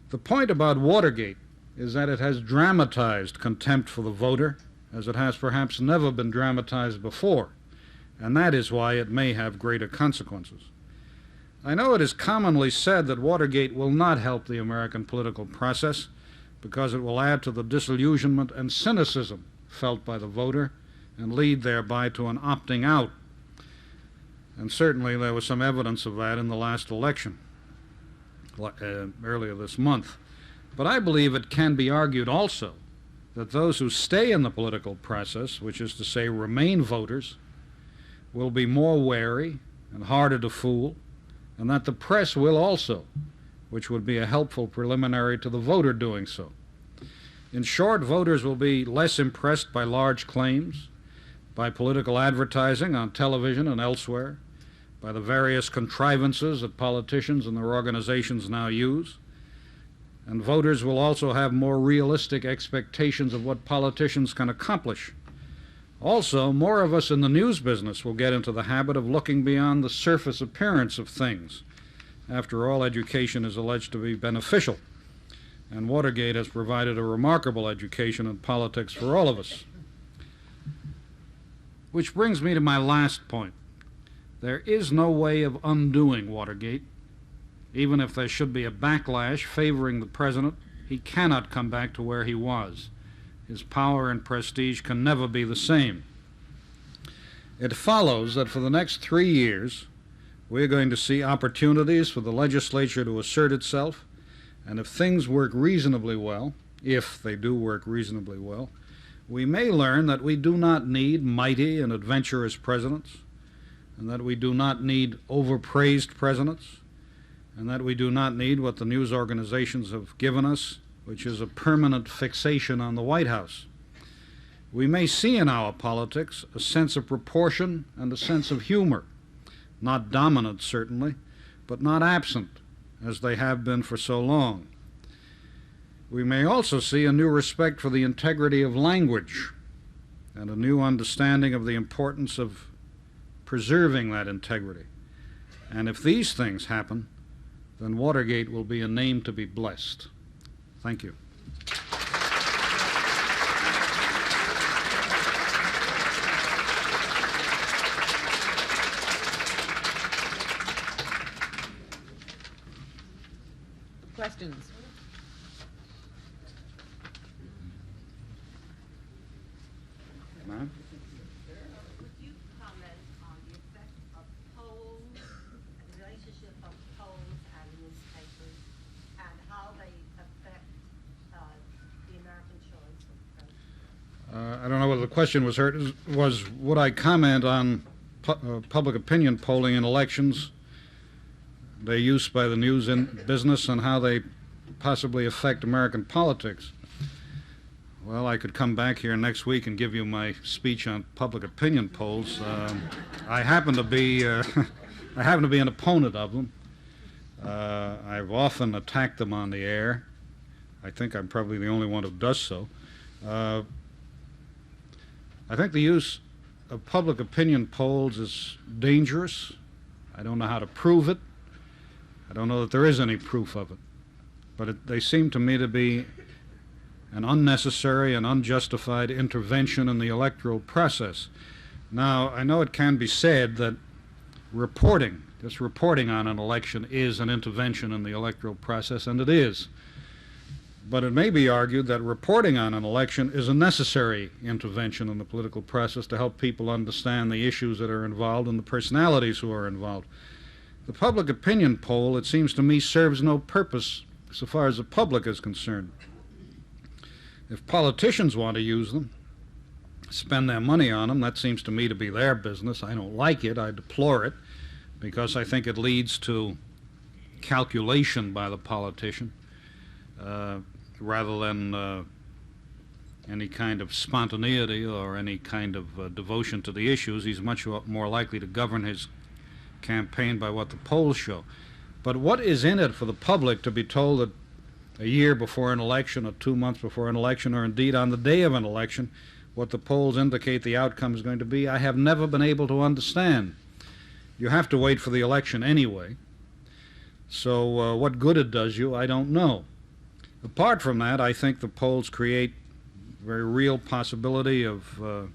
The point about Watergate is that it has dramatized contempt for the voter as it has perhaps never been dramatized before, and that is why it may have greater consequences. I know it is commonly said that Watergate will not help the American political process because it will add to the disillusionment and cynicism felt by the voter and lead thereby to an opting out. And certainly there was some evidence of that in the last election earlier this month. But I believe it can be argued also that those who stay in the political process, which is to say remain voters, will be more wary and harder to fool, and that the press will also, which would be a helpful preliminary to the voter doing so. In short, voters will be less impressed by large claims, by political advertising on television and elsewhere, by the various contrivances that politicians and their organizations now use, and voters will also have more realistic expectations of what politicians can accomplish. Also, more of us in the news business will get into the habit of looking beyond the surface appearance of things. After all, education is alleged to be beneficial, and Watergate has provided a remarkable education in politics for all of us. Which brings me to my last point. There is no way of undoing Watergate. Even if there should be a backlash favoring the president, he cannot come back to where he was. His power and prestige can never be the same. It follows that for the next 3 years, we're going to see opportunities for the legislature to assert itself, and if things work reasonably well, if they do work reasonably well, we may learn that we do not need mighty and adventurous presidents, and that we do not need overpraised presidents, and that we do not need what the news organizations have given us, which is a permanent fixation on the White House. We may see in our politics a sense of proportion and a sense of humor, not dominant certainly, but not absent, as they have been for so long. We may also see a new respect for the integrity of language and a new understanding of the importance of preserving that integrity. And if these things happen, then Watergate will be a name to be blessed. Thank you. Questions? Ma'am? Would you comment on the effect of polls, the relationship of polls and newspapers, and how they affect the American choice of president? I don't know whether the question was would I comment on public opinion polling in elections, their use by the news business, and how they possibly affect American politics. Well, I could come back here next week and give you my speech on public opinion polls. I happen to be an opponent of them. I've often attacked them on the air. I think I'm probably the only one who does so. I think the use of public opinion polls is dangerous. I don't know how to prove it. I don't know that there is any proof of it. But they seem to me to be an unnecessary and unjustified intervention in the electoral process. Now, I know it can be said that just reporting on an election is an intervention in the electoral process, and it is. But it may be argued that reporting on an election is a necessary intervention in the political process to help people understand the issues that are involved and the personalities who are involved. The public opinion poll, it seems to me, serves no purpose so far as the public is concerned. If politicians want to use them, spend their money on them, that seems to me to be their business. I don't like it. I deplore it, because I think it leads to calculation by the politician rather than any kind of spontaneity or any kind of devotion to the issues. He's much more likely to govern his campaign by what the polls show. But what is in it for the public to be told that a year before an election or 2 months before an election, or indeed on the day of an election, what the polls indicate the outcome is going to be? I have never been able to understand. You have to wait for the election anyway. So what good it does you, I don't know. Apart from that, I think the polls create a very real possibility of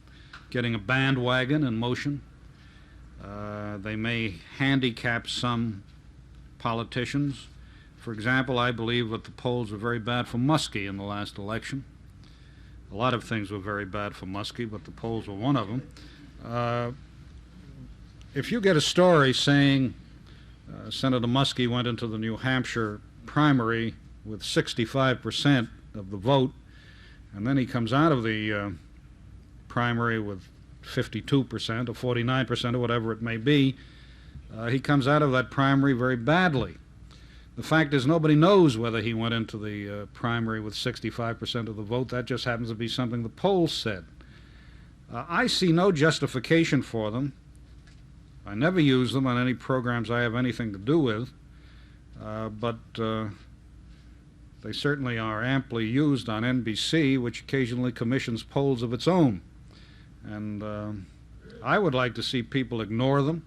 getting a bandwagon in motion. They may handicap some politicians. For example, I believe that the polls were very bad for Muskie in the last election. A lot of things were very bad for Muskie, but the polls were one of them. If you get a story saying Senator Muskie went into the New Hampshire primary with 65% of the vote, and then he comes out of the primary with 52% or 49% or whatever it may be, he comes out of that primary very badly. The fact is, nobody knows whether he went into the primary with 65% of the vote. That just happens to be something the polls said. I see no justification for them. I never use them on any programs I have anything to do with, but they certainly are amply used on NBC, which occasionally commissions polls of its own. And I would like to see people ignore them.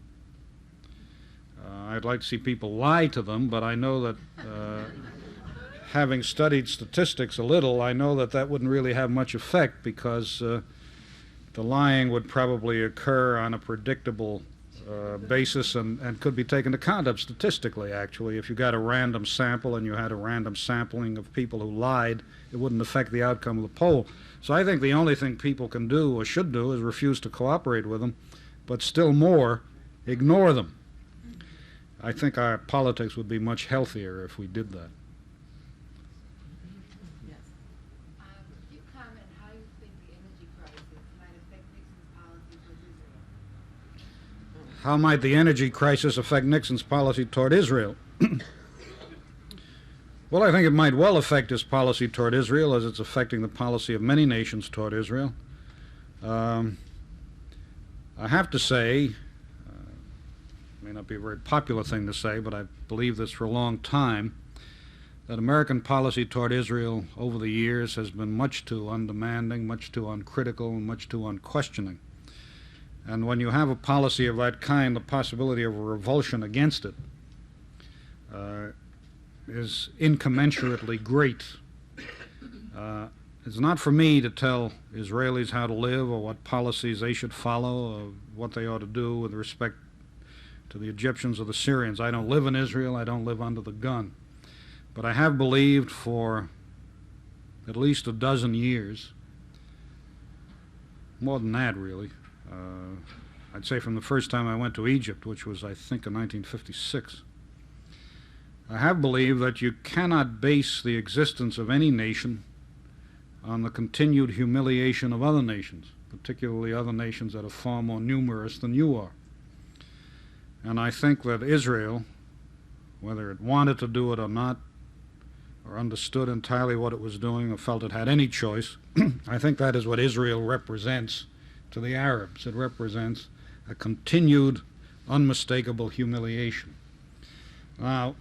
I'd like to see people lie to them, but I know that having studied statistics a little, I know that that wouldn't really have much effect, because the lying would probably occur on a predictable basis and could be taken account of statistically, actually. If you got a random sample and you had a random sampling of people who lied, it wouldn't affect the outcome of the poll. So I think the only thing people can do or should do is refuse to cooperate with them, but still more, ignore them. I think our politics would be much healthier if we did that. Yes. Could you comment how you think the energy crisis might affect Nixon's policy towards Israel? How might the energy crisis affect Nixon's policy toward Israel? Well, I think it might well affect his policy toward Israel, as it's affecting the policy of many nations toward Israel. I have to say, it may not be a very popular thing to say, but I've believed this for a long time, that American policy toward Israel over the years has been much too undemanding, much too uncritical, and much too unquestioning. And when you have a policy of that kind, the possibility of a revulsion against it is incommensurately great. It's not for me to tell Israelis how to live or what policies they should follow or what they ought to do with respect to the Egyptians or the Syrians. I don't live in Israel. I don't live under the gun. But I have believed for at least a dozen years, more than that really, I'd say from the first time I went to Egypt, which was, I think, in 1956, I have believed that you cannot base the existence of any nation on the continued humiliation of other nations, particularly other nations that are far more numerous than you are. And I think that Israel, whether it wanted to do it or not, or understood entirely what it was doing, or felt it had any choice, I think that is what Israel represents to the Arabs. It represents a continued, unmistakable humiliation. Now,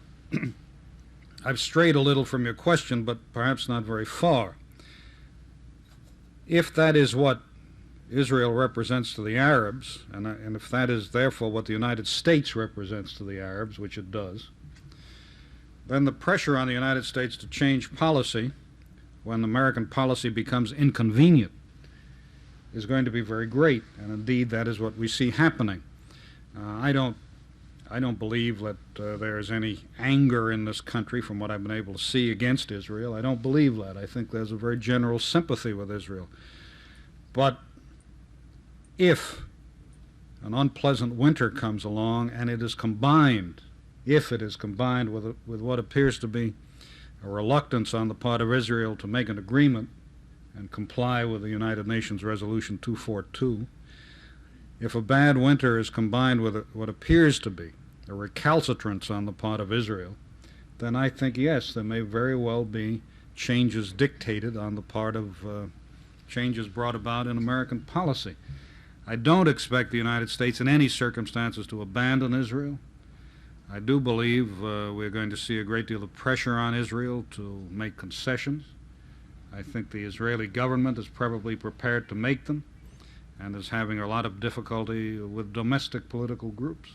I've strayed a little from your question, but perhaps not very far. If that is what Israel represents to the Arabs, and if that is therefore what the United States represents to the Arabs, which it does, then the pressure on the United States to change policy when American policy becomes inconvenient is going to be very great, and indeed that is what we see happening. I don't believe that there is any anger in this country from what I've been able to see against Israel. I don't believe that. I think there's a very general sympathy with Israel. But if an unpleasant winter comes along and it is combined, if it is combined with what appears to be a reluctance on the part of Israel to make an agreement and comply with the United Nations Resolution 242, if a bad winter is combined with what appears to be a recalcitrance on the part of Israel, then I think, yes, there may very well be changes dictated on the part of changes brought about in American policy. I don't expect the United States in any circumstances to abandon Israel. I do believe we're going to see a great deal of pressure on Israel to make concessions. I think the Israeli government is probably prepared to make them and is having a lot of difficulty with domestic political groups.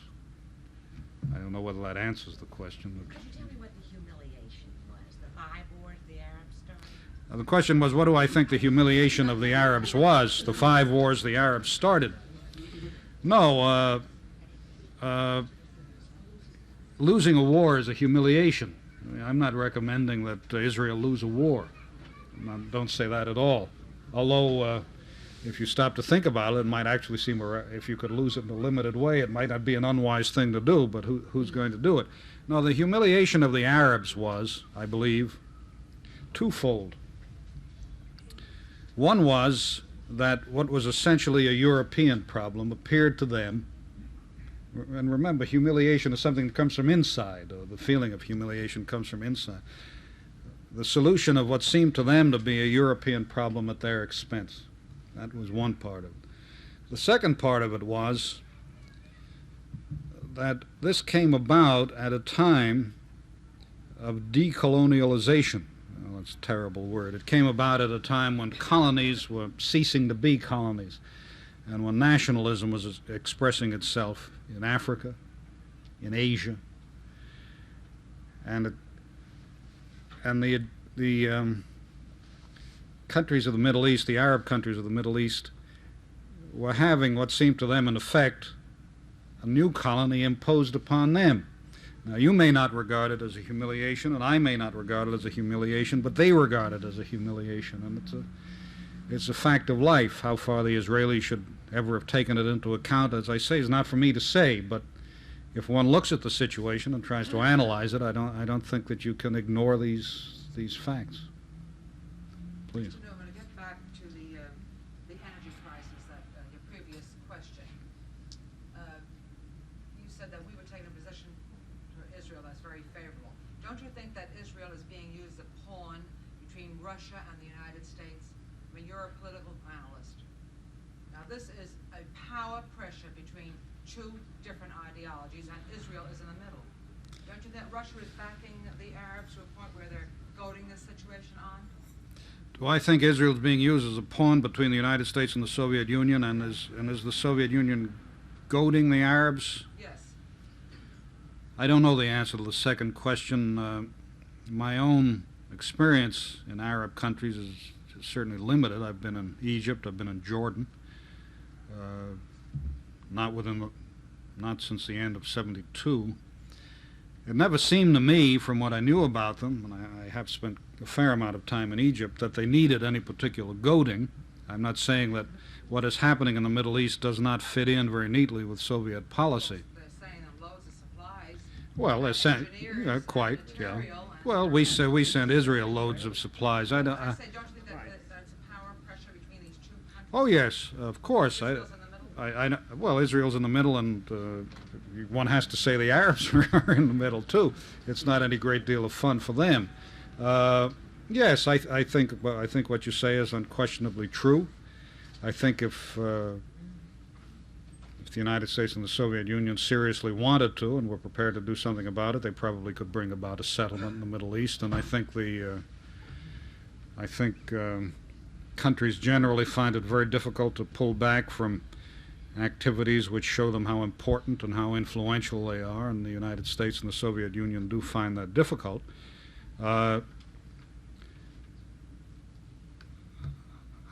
I don't know whether that answers the question. Could you tell me what the humiliation was? The 5 wars the Arabs started? The question was, what do I think the humiliation of the Arabs was? The 5 wars the Arabs started. No, losing a war is a humiliation. I'm not recommending that Israel lose a war. Don't say that at all. Although, if you stop to think about it, it might actually seem, if you could lose it in a limited way, it might not be an unwise thing to do, but who's going to do it? No, the humiliation of the Arabs was, I believe, twofold. One was that what was essentially a European problem appeared to them, and remember, humiliation is something that comes from inside, or the feeling of humiliation comes from inside. The solution of what seemed to them to be a European problem at their expense. That was one part of it. The second part of it was that this came about at a time of decolonialization. Well, that's a terrible word. It came about at a time when colonies were ceasing to be colonies, and when nationalism was expressing itself in Africa, in Asia, and the countries of the Middle East, the Arab countries of the Middle East, were having what seemed to them, in effect, a new colony imposed upon them. Now, you may not regard it as a humiliation, and I may not regard it as a humiliation, but they regard it as a humiliation, and it's a fact of life. How far the Israelis should ever have taken it into account, as I say, is not for me to say, but if one looks at the situation and tries to analyze it, I don't think that you can ignore these facts. Please. Mr. Newman, to get back to the energy crisis, your previous question, you said that we were taking a position for Israel that's very favorable. Don't you think that Israel is being used as a pawn between Russia and the United States? I mean, you're a political analyst. Now, this is a power pressure between 2 different ideologies, and Israel is in the middle. Don't you think Russia is backing the Arabs to a point where they're goading this situation on? Do I think Israel is being used as a pawn between the United States and the Soviet Union, and is the Soviet Union goading the Arabs? Yes. I don't know the answer to the second question. My own experience in Arab countries is certainly limited. I've been in Egypt, I've been in Jordan, not since the end of '72. It never seemed to me, from what I knew about them, and I have spent a fair amount of time in Egypt, that they needed any particular goading. I'm not saying that what is happening in the Middle East does not fit in very neatly with Soviet policy. They're saying loads of supplies. Well, they're saying, quite, yeah. Well, we send Israel loads of supplies. Don't you think that that's a power pressure between these 2 countries? Oh yes, of course. Israel's in the middle? Well, Israel's in the middle, and one has to say the Arabs are in the middle too. It's not any great deal of fun for them. Yes, I think what you say is unquestionably true. I think if the United States and the Soviet Union seriously wanted to and were prepared to do something about it, they probably could bring about a settlement in the Middle East. And I think countries generally find it very difficult to pull back from activities which show them how important and how influential they are, and the United States and the Soviet Union do find that difficult.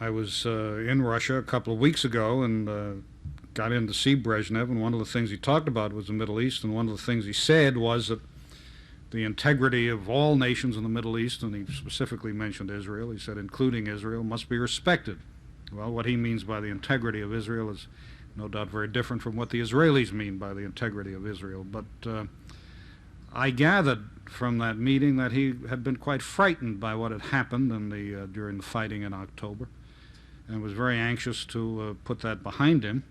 I was in Russia a couple of weeks ago and got in to see Brezhnev, and one of the things he talked about was the Middle East, and one of the things he said was that the integrity of all nations in the Middle East, and he specifically mentioned Israel, he said including Israel, must be respected. Well, what he means by the integrity of Israel is no doubt very different from what the Israelis mean by the integrity of Israel. But I gathered from that meeting that he had been quite frightened by what had happened during the fighting in October, and was very anxious to put that behind him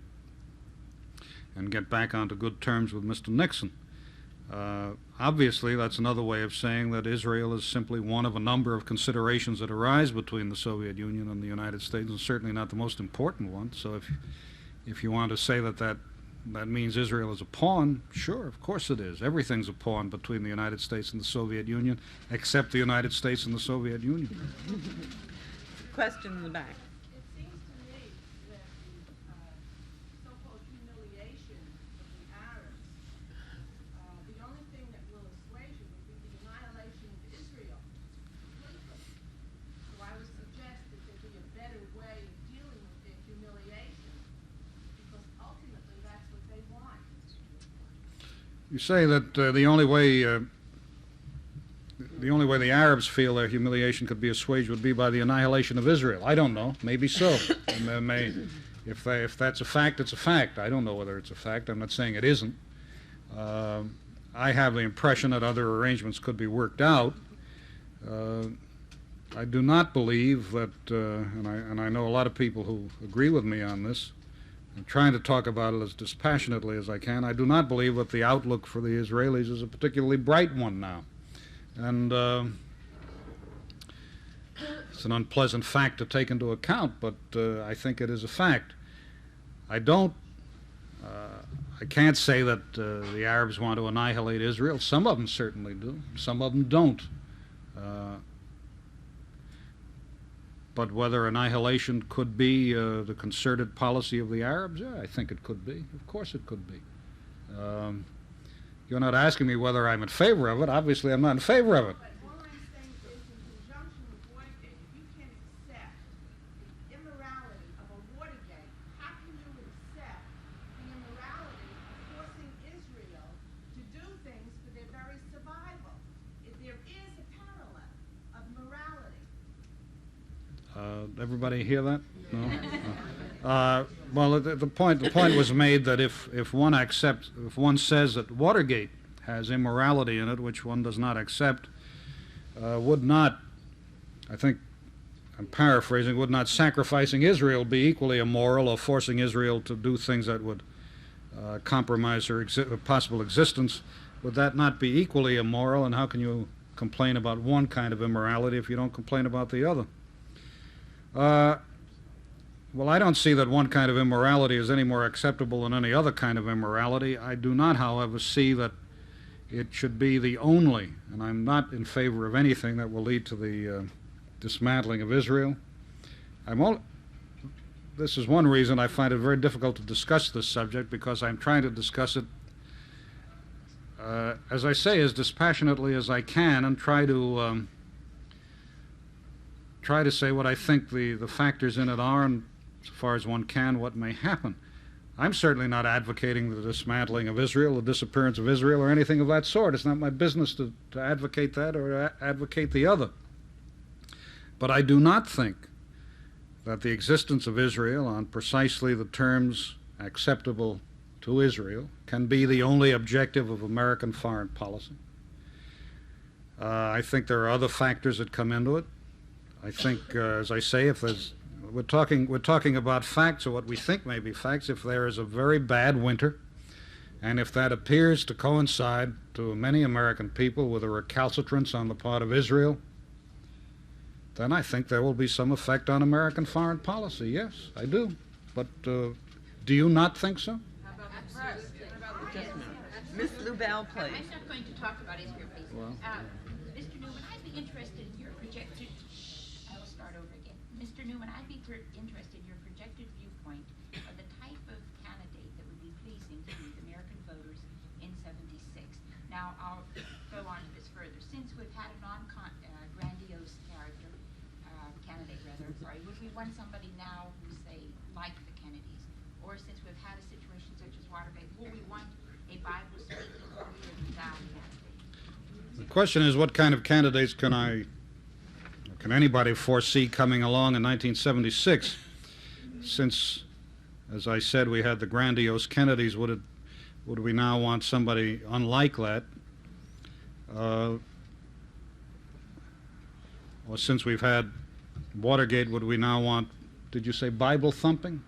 and get back onto good terms with Mr. Nixon. Obviously, that's another way of saying that Israel is simply one of a number of considerations that arise between the Soviet Union and the United States, and certainly not the most important one. So if you want to say that means Israel is a pawn, sure, of course it is. Everything's a pawn between the United States and the Soviet Union, except the United States and the Soviet Union. Question in the back. It seems to me that the so-called humiliation of the Arabs, the only thing that will assuage it would be the annihilation of Israel completely. So I would suggest that there be a better way of dealing with their humiliation, because ultimately that's what they want. You say that the only way the Arabs feel their humiliation could be assuaged would be by the annihilation of Israel. I don't know. Maybe so. If that's a fact, it's a fact. I don't know whether it's a fact. I'm not saying it isn't. I have the impression that other arrangements could be worked out. I do not believe that, and I know a lot of people who agree with me on this. I'm trying to talk about it as dispassionately as I can. I do not believe that the outlook for the Israelis is a particularly bright one now. And it's an unpleasant fact to take into account, but I think it is a fact. I can't say that the Arabs want to annihilate Israel. Some of them certainly do. Some of them don't. But whether annihilation could be the concerted policy of the Arabs, yeah, I think it could be. Of course it could be. You're not asking me whether I'm in favor of it. Obviously, I'm not in favor of it. But all I'm saying is, in conjunction with Watergate, if you can't accept the immorality of a Watergate, how can you accept the immorality of forcing Israel to do things for their very survival? If there is a parallel of morality. Everybody hear that? No? Well, the point was made that if one says that Watergate has immorality in it, which one does not accept, would not, I think I'm paraphrasing, would not sacrificing Israel be equally immoral, or forcing Israel to do things that would compromise her possible existence? Would that not be equally immoral, and how can you complain about one kind of immorality if you don't complain about the other? Well, I don't see that one kind of immorality is any more acceptable than any other kind of immorality. I do not, however, see that it should be the only, and I'm not in favor of anything that will lead to the dismantling of Israel. This is one reason I find it very difficult to discuss this subject, because I'm trying to discuss it, as I say, as dispassionately as I can, and try to say what I think the factors in it are, and so far as one can, what may happen. I'm certainly not advocating the dismantling of Israel, the disappearance of Israel, or anything of that sort. It's not my business to advocate that or advocate the other. But I do not think that the existence of Israel on precisely the terms acceptable to Israel can be the only objective of American foreign policy. I think there are other factors that come into it. I think, as I say, we're talking about facts, or what we think may be facts. If there is a very bad winter, and if that appears to coincide to many American people with a recalcitrance on the part of Israel, then I think there will be some effect on American foreign policy. Yes, I do. But do you not think so? How about the press? Ms. Lubell, please. I'm not going to talk about Israel, please. Well. Mr. Newman, I'd be interested in your projected... I will start over again. Mr. Newman, I'd be interested in your projected viewpoint of the type of candidate that would be pleasing to the American voters in '76. Now, I'll go on to this further. Since we've had a non-grandiose candidate, would we we want somebody now who, say, like the Kennedys, or since we've had a situation such as Watergate, will we want a Bible-speaking candidate? The question is, what kind of candidates can anybody foresee coming along in 1976? Since, as I said, we had the grandiose Kennedys, would we now want somebody unlike that? Or since we've had Watergate, would we now want, did you say Bible thumping?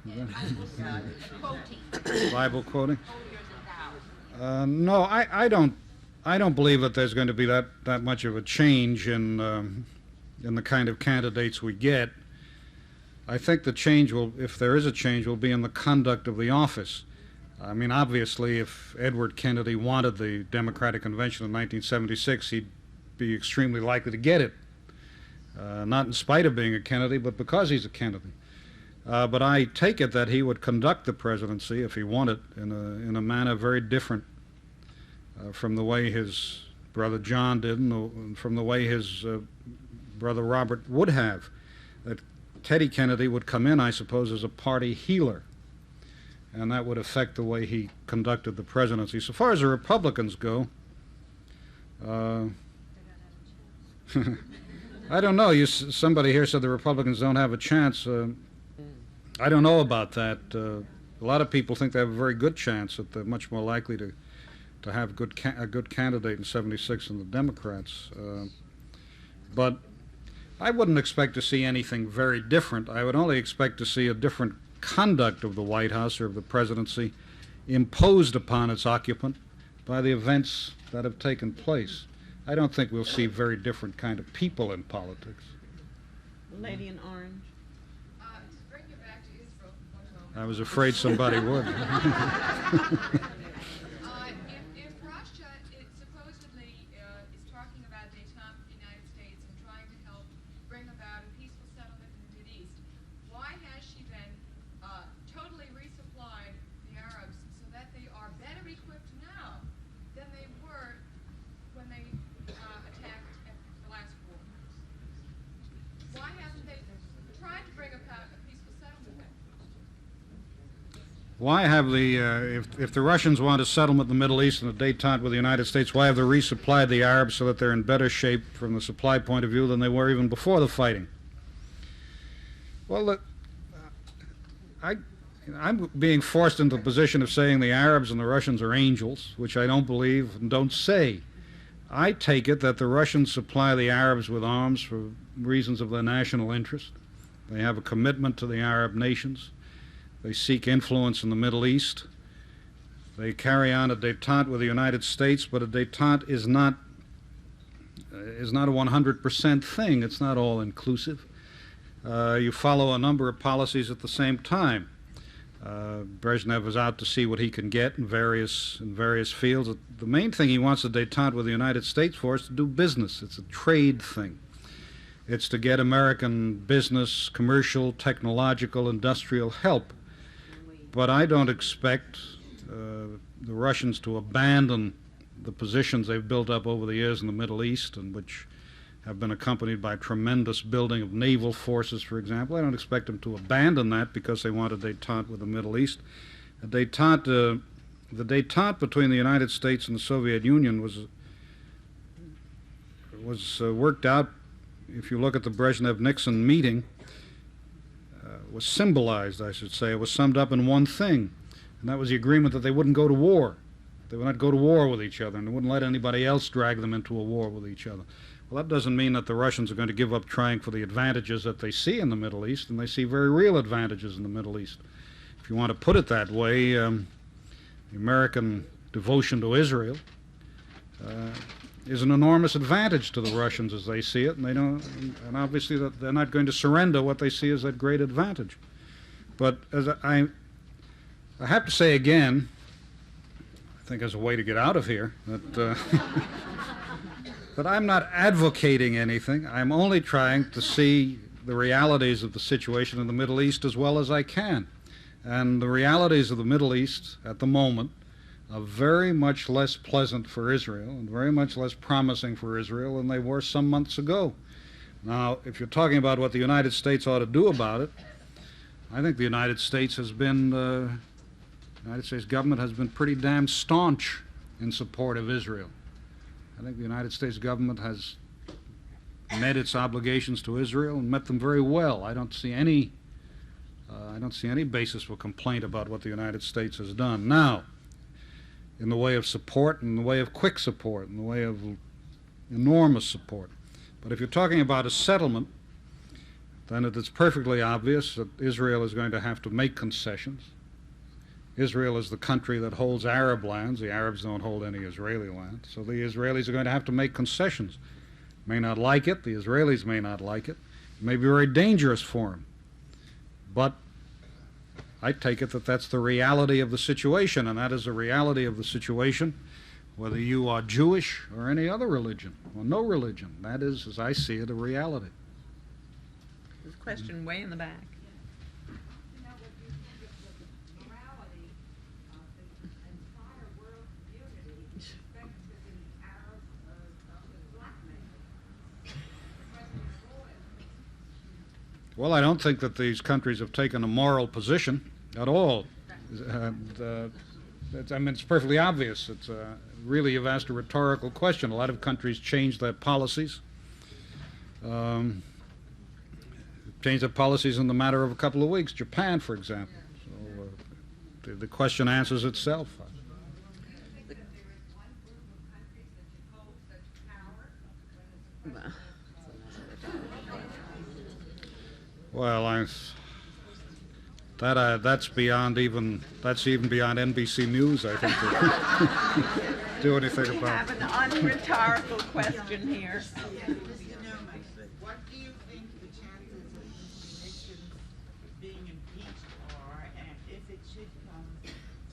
Quoting. Bible quoting? Holier than thou. No, I don't believe that there's going to be that much of a change in the kind of candidates we get. I think the change will, if there is a change, will be in the conduct of the office. I mean, obviously, if Edward Kennedy wanted the Democratic Convention in 1976, he'd be extremely likely to get it. Not in spite of being a Kennedy, but because he's a Kennedy. But I take it that he would conduct the presidency, if he wanted, in a manner very different from the way his brother John did and from the way his brother Robert would have. That Teddy Kennedy would come in, I suppose, as a party healer, and that would affect the way he conducted the presidency. So far as the Republicans go, I don't know. Somebody here said the Republicans don't have a chance. I don't know about that. A lot of people think they have a very good chance, that they're much more likely to have a good candidate in 76 than the Democrats. But I wouldn't expect to see anything very different. I would only expect to see a different conduct of the White House or of the presidency imposed upon its occupant by the events that have taken place. I don't think we'll see very different kind of people in politics. Lady in orange. To bring you back to Israel for one moment. I was afraid somebody would. If Russia supposedly is talking about detente with the United States and trying to help bring about a peaceful settlement in the Mideast, why has she then totally resupplied the Arabs so that they are better equipped now than they were when they attacked at the last war? Why haven't they tried to bring about a peaceful settlement then? Why have if the Russians want a settlement in the Middle East and a detente with the United States, why have they resupplied the Arabs so that they're in better shape from the supply point of view than they were even before the fighting? Well, I'm being forced into the position of saying the Arabs and the Russians are angels, which I don't believe and don't say. I take it that the Russians supply the Arabs with arms for reasons of their national interest. They have a commitment to the Arab nations. They seek influence in the Middle East. They carry on a détente with the United States, but a détente is not a 100% thing. It's not all inclusive. You follow a number of policies at the same time. Brezhnev is out to see what he can get in various fields. The main thing he wants a détente with the United States for is to do business. It's a trade thing. It's to get American business, commercial, technological, industrial help. But I don't expect the Russians to abandon the positions they've built up over the years in the Middle East, and which have been accompanied by tremendous building of naval forces, for example. I don't expect them to abandon that because they want a détente with the Middle East. The détente between the United States and the Soviet Union was worked out. If you look at the Brezhnev-Nixon meeting, was symbolized, I should say. It was summed up in one thing, and that was the agreement that they wouldn't go to war. They would not go to war with each other, and they wouldn't let anybody else drag them into a war with each other. Well, that doesn't mean that the Russians are going to give up trying for the advantages that they see in the Middle East, and they see very real advantages in the Middle East. If you want to put it that way, the American devotion to Israel is an enormous advantage to the Russians as they see it, and and obviously that they're not going to surrender what they see as that great advantage. But as I have to say again, I think as a way to get out of here, that that I'm not advocating anything. I'm only trying to see the realities of the situation in the Middle East as well as I can. And the realities of the Middle East at the moment are very much less pleasant for Israel and very much less promising for Israel than they were some months ago. Now, if you're talking about what the United States ought to do about it, I think the United States government has been pretty damn staunch in support of Israel. I think the United States government has met its obligations to Israel and met them very well. I don't see any basis for complaint about what the United States has done. Now, in the way of support, in the way of quick support, in the way of enormous support. But if you're talking about a settlement, then it is perfectly obvious that Israel is going to have to make concessions. Israel is the country that holds Arab lands. The Arabs don't hold any Israeli land. So the Israelis are going to have to make concessions. May not like it. The Israelis may not like it. It may be very dangerous for them. But I take it that that's the reality of the situation, and that is the reality of the situation whether you are Jewish or any other religion, or no religion. That is, as I see it, a reality. There's a question way in the back. You know, what you think of the morality of the entire world community with respect to the Arab blackmail. Well, I don't think that these countries have taken a moral position at all. I mean, it's perfectly obvious. It's really, you've asked a rhetorical question. A lot of countries change their policies. Change their policies in the matter of a couple of weeks. Japan, for example. So the question answers itself. Well, that's even beyond NBC News, I think, to do anything We about. have an unrhetorical question here. What do you think the chances of Mr. Nixon being impeached are, and if it should come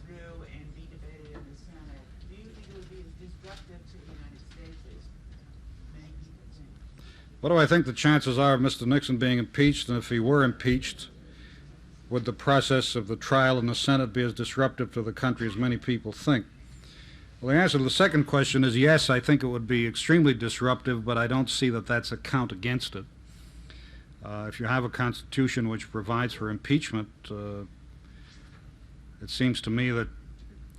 through and be debated in the Senate, do you think it would be as disruptive to the United States as many people think? What do I think the chances are of Mr. Nixon being impeached, and if he were impeached, would the process of the trial in the Senate be as disruptive to the country as many people think? Well, the answer to the second question is yes, I think it would be extremely disruptive, but I don't see that that's a count against it. If you have a constitution which provides for impeachment, it seems to me that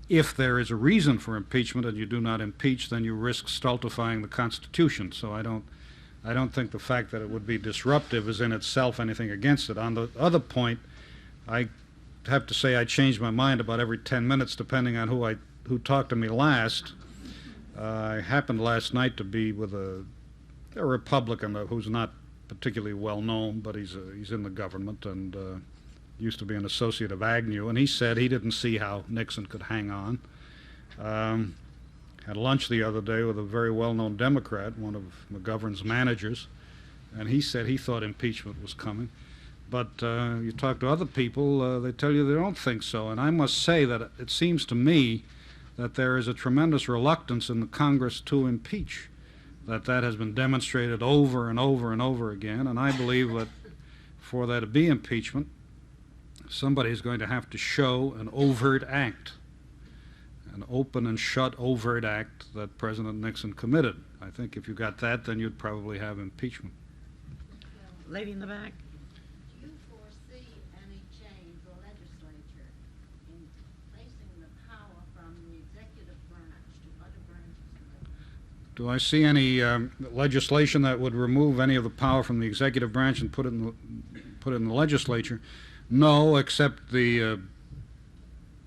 if there is a reason for impeachment and you do not impeach, then you risk stultifying the Constitution. So I don't think the fact that it would be disruptive is in itself anything against it. On the other point, I have to say I change my mind about every 10 minutes depending on who talked to me last. I happened last night to be with a Republican who's not particularly well known, but he's in the government and used to be an associate of Agnew, and he said he didn't see how Nixon could hang on. Had lunch the other day with a very well-known Democrat, one of McGovern's managers, and he said he thought impeachment was coming. But you talk to other people, they tell you they don't think so. And I must say that it seems to me that there is a tremendous reluctance in the Congress to impeach, that has been demonstrated over and over and over again. And I believe that for there to be impeachment, somebody is going to have to show an overt act, an open and shut overt act that President Nixon committed. I think if you got that, then you'd probably have impeachment. Lady in the back. Do you foresee any change or legislature in placing the power from the executive branch to other branches of government? Do I see any legislation that would remove any of the power from the executive branch and put it in the legislature? No, except the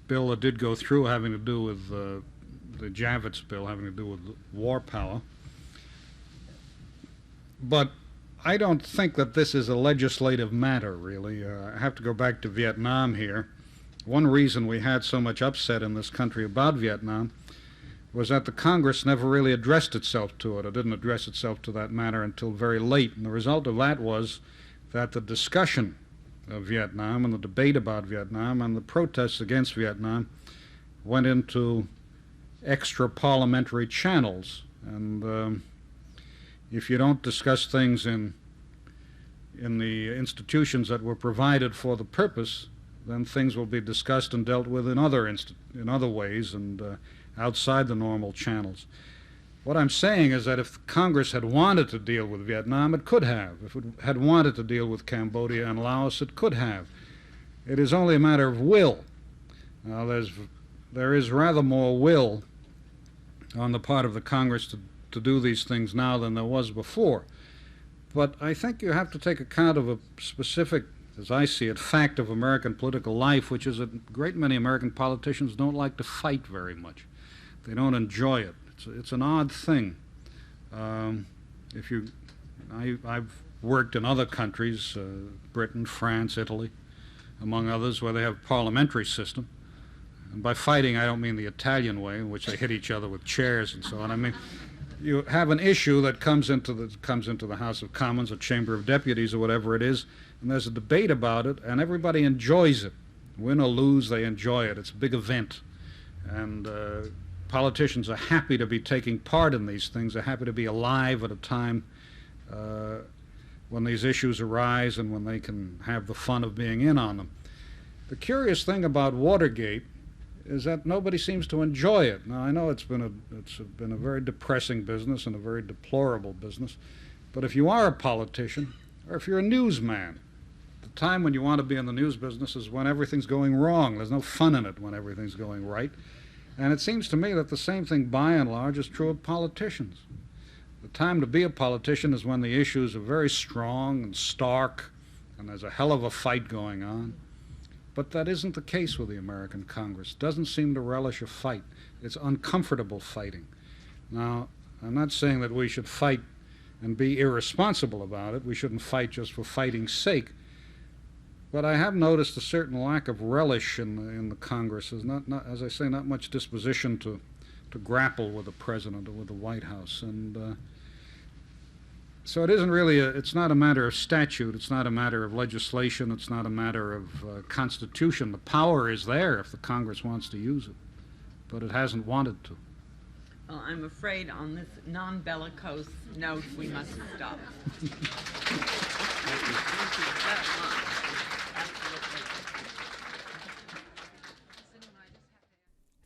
bill that did go through having to do with the Javits bill having to do with war power. But I don't think that this is a legislative matter, really. I have to go back to Vietnam here. One reason we had so much upset in this country about Vietnam was that the Congress never really addressed itself to it. It didn't address itself to that matter until very late. And the result of that was that the discussion of Vietnam and the debate about Vietnam and the protests against Vietnam went into extra parliamentary channels. And if you don't discuss things in the institutions that were provided for the purpose, then things will be discussed and dealt with in other ways and outside the normal channels. What I'm saying is that if Congress had wanted to deal with Vietnam, it could have. If it had wanted to deal with Cambodia and Laos, it could have. It is only a matter of will. Now, there is rather more will on the part of the Congress to do these things now than there was before. But I think you have to take account of a specific, as I see it, fact of American political life, which is that a great many American politicians don't like to fight very much. They don't enjoy it. It's an odd thing. I've worked in other countries, Britain, France, Italy, among others, where they have a parliamentary system. And by fighting, I don't mean the Italian way, in which they hit each other with chairs and so on. I mean, you have an issue that comes into the House of Commons or Chamber of Deputies or whatever it is, and there's a debate about it, and everybody enjoys it. Win or lose, they enjoy it. It's a big event. And politicians are happy to be taking part in these things. They're happy to be alive at a time when these issues arise and when they can have the fun of being in on them. The curious thing about Watergate is that nobody seems to enjoy it. Now, I know it's been a very depressing business and a very deplorable business, but if you are a politician, or if you're a newsman, the time when you want to be in the news business is when everything's going wrong. There's no fun in it when everything's going right. And it seems to me that the same thing, by and large, is true of politicians. The time to be a politician is when the issues are very strong and stark, and there's a hell of a fight going on. But that isn't the case with the American Congress. It doesn't seem to relish a fight. It's uncomfortable fighting. Now, I'm not saying that we should fight and be irresponsible about it. We shouldn't fight just for fighting's sake. But I have noticed a certain lack of relish in the Congress. There's not, as I say, not much disposition to grapple with the President or with the White House. And so it isn't really it's not a matter of statute. It's not a matter of legislation. It's not a matter of constitution. The power is there if the Congress wants to use it, but it hasn't wanted to. Well, I'm afraid on this non-bellicose note, we must stop. Thank you very much.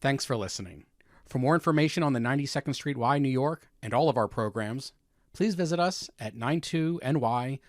Thanks for listening. For more information on the 92nd Street Y, New York, and all of our programs, please visit us at 92ny.org.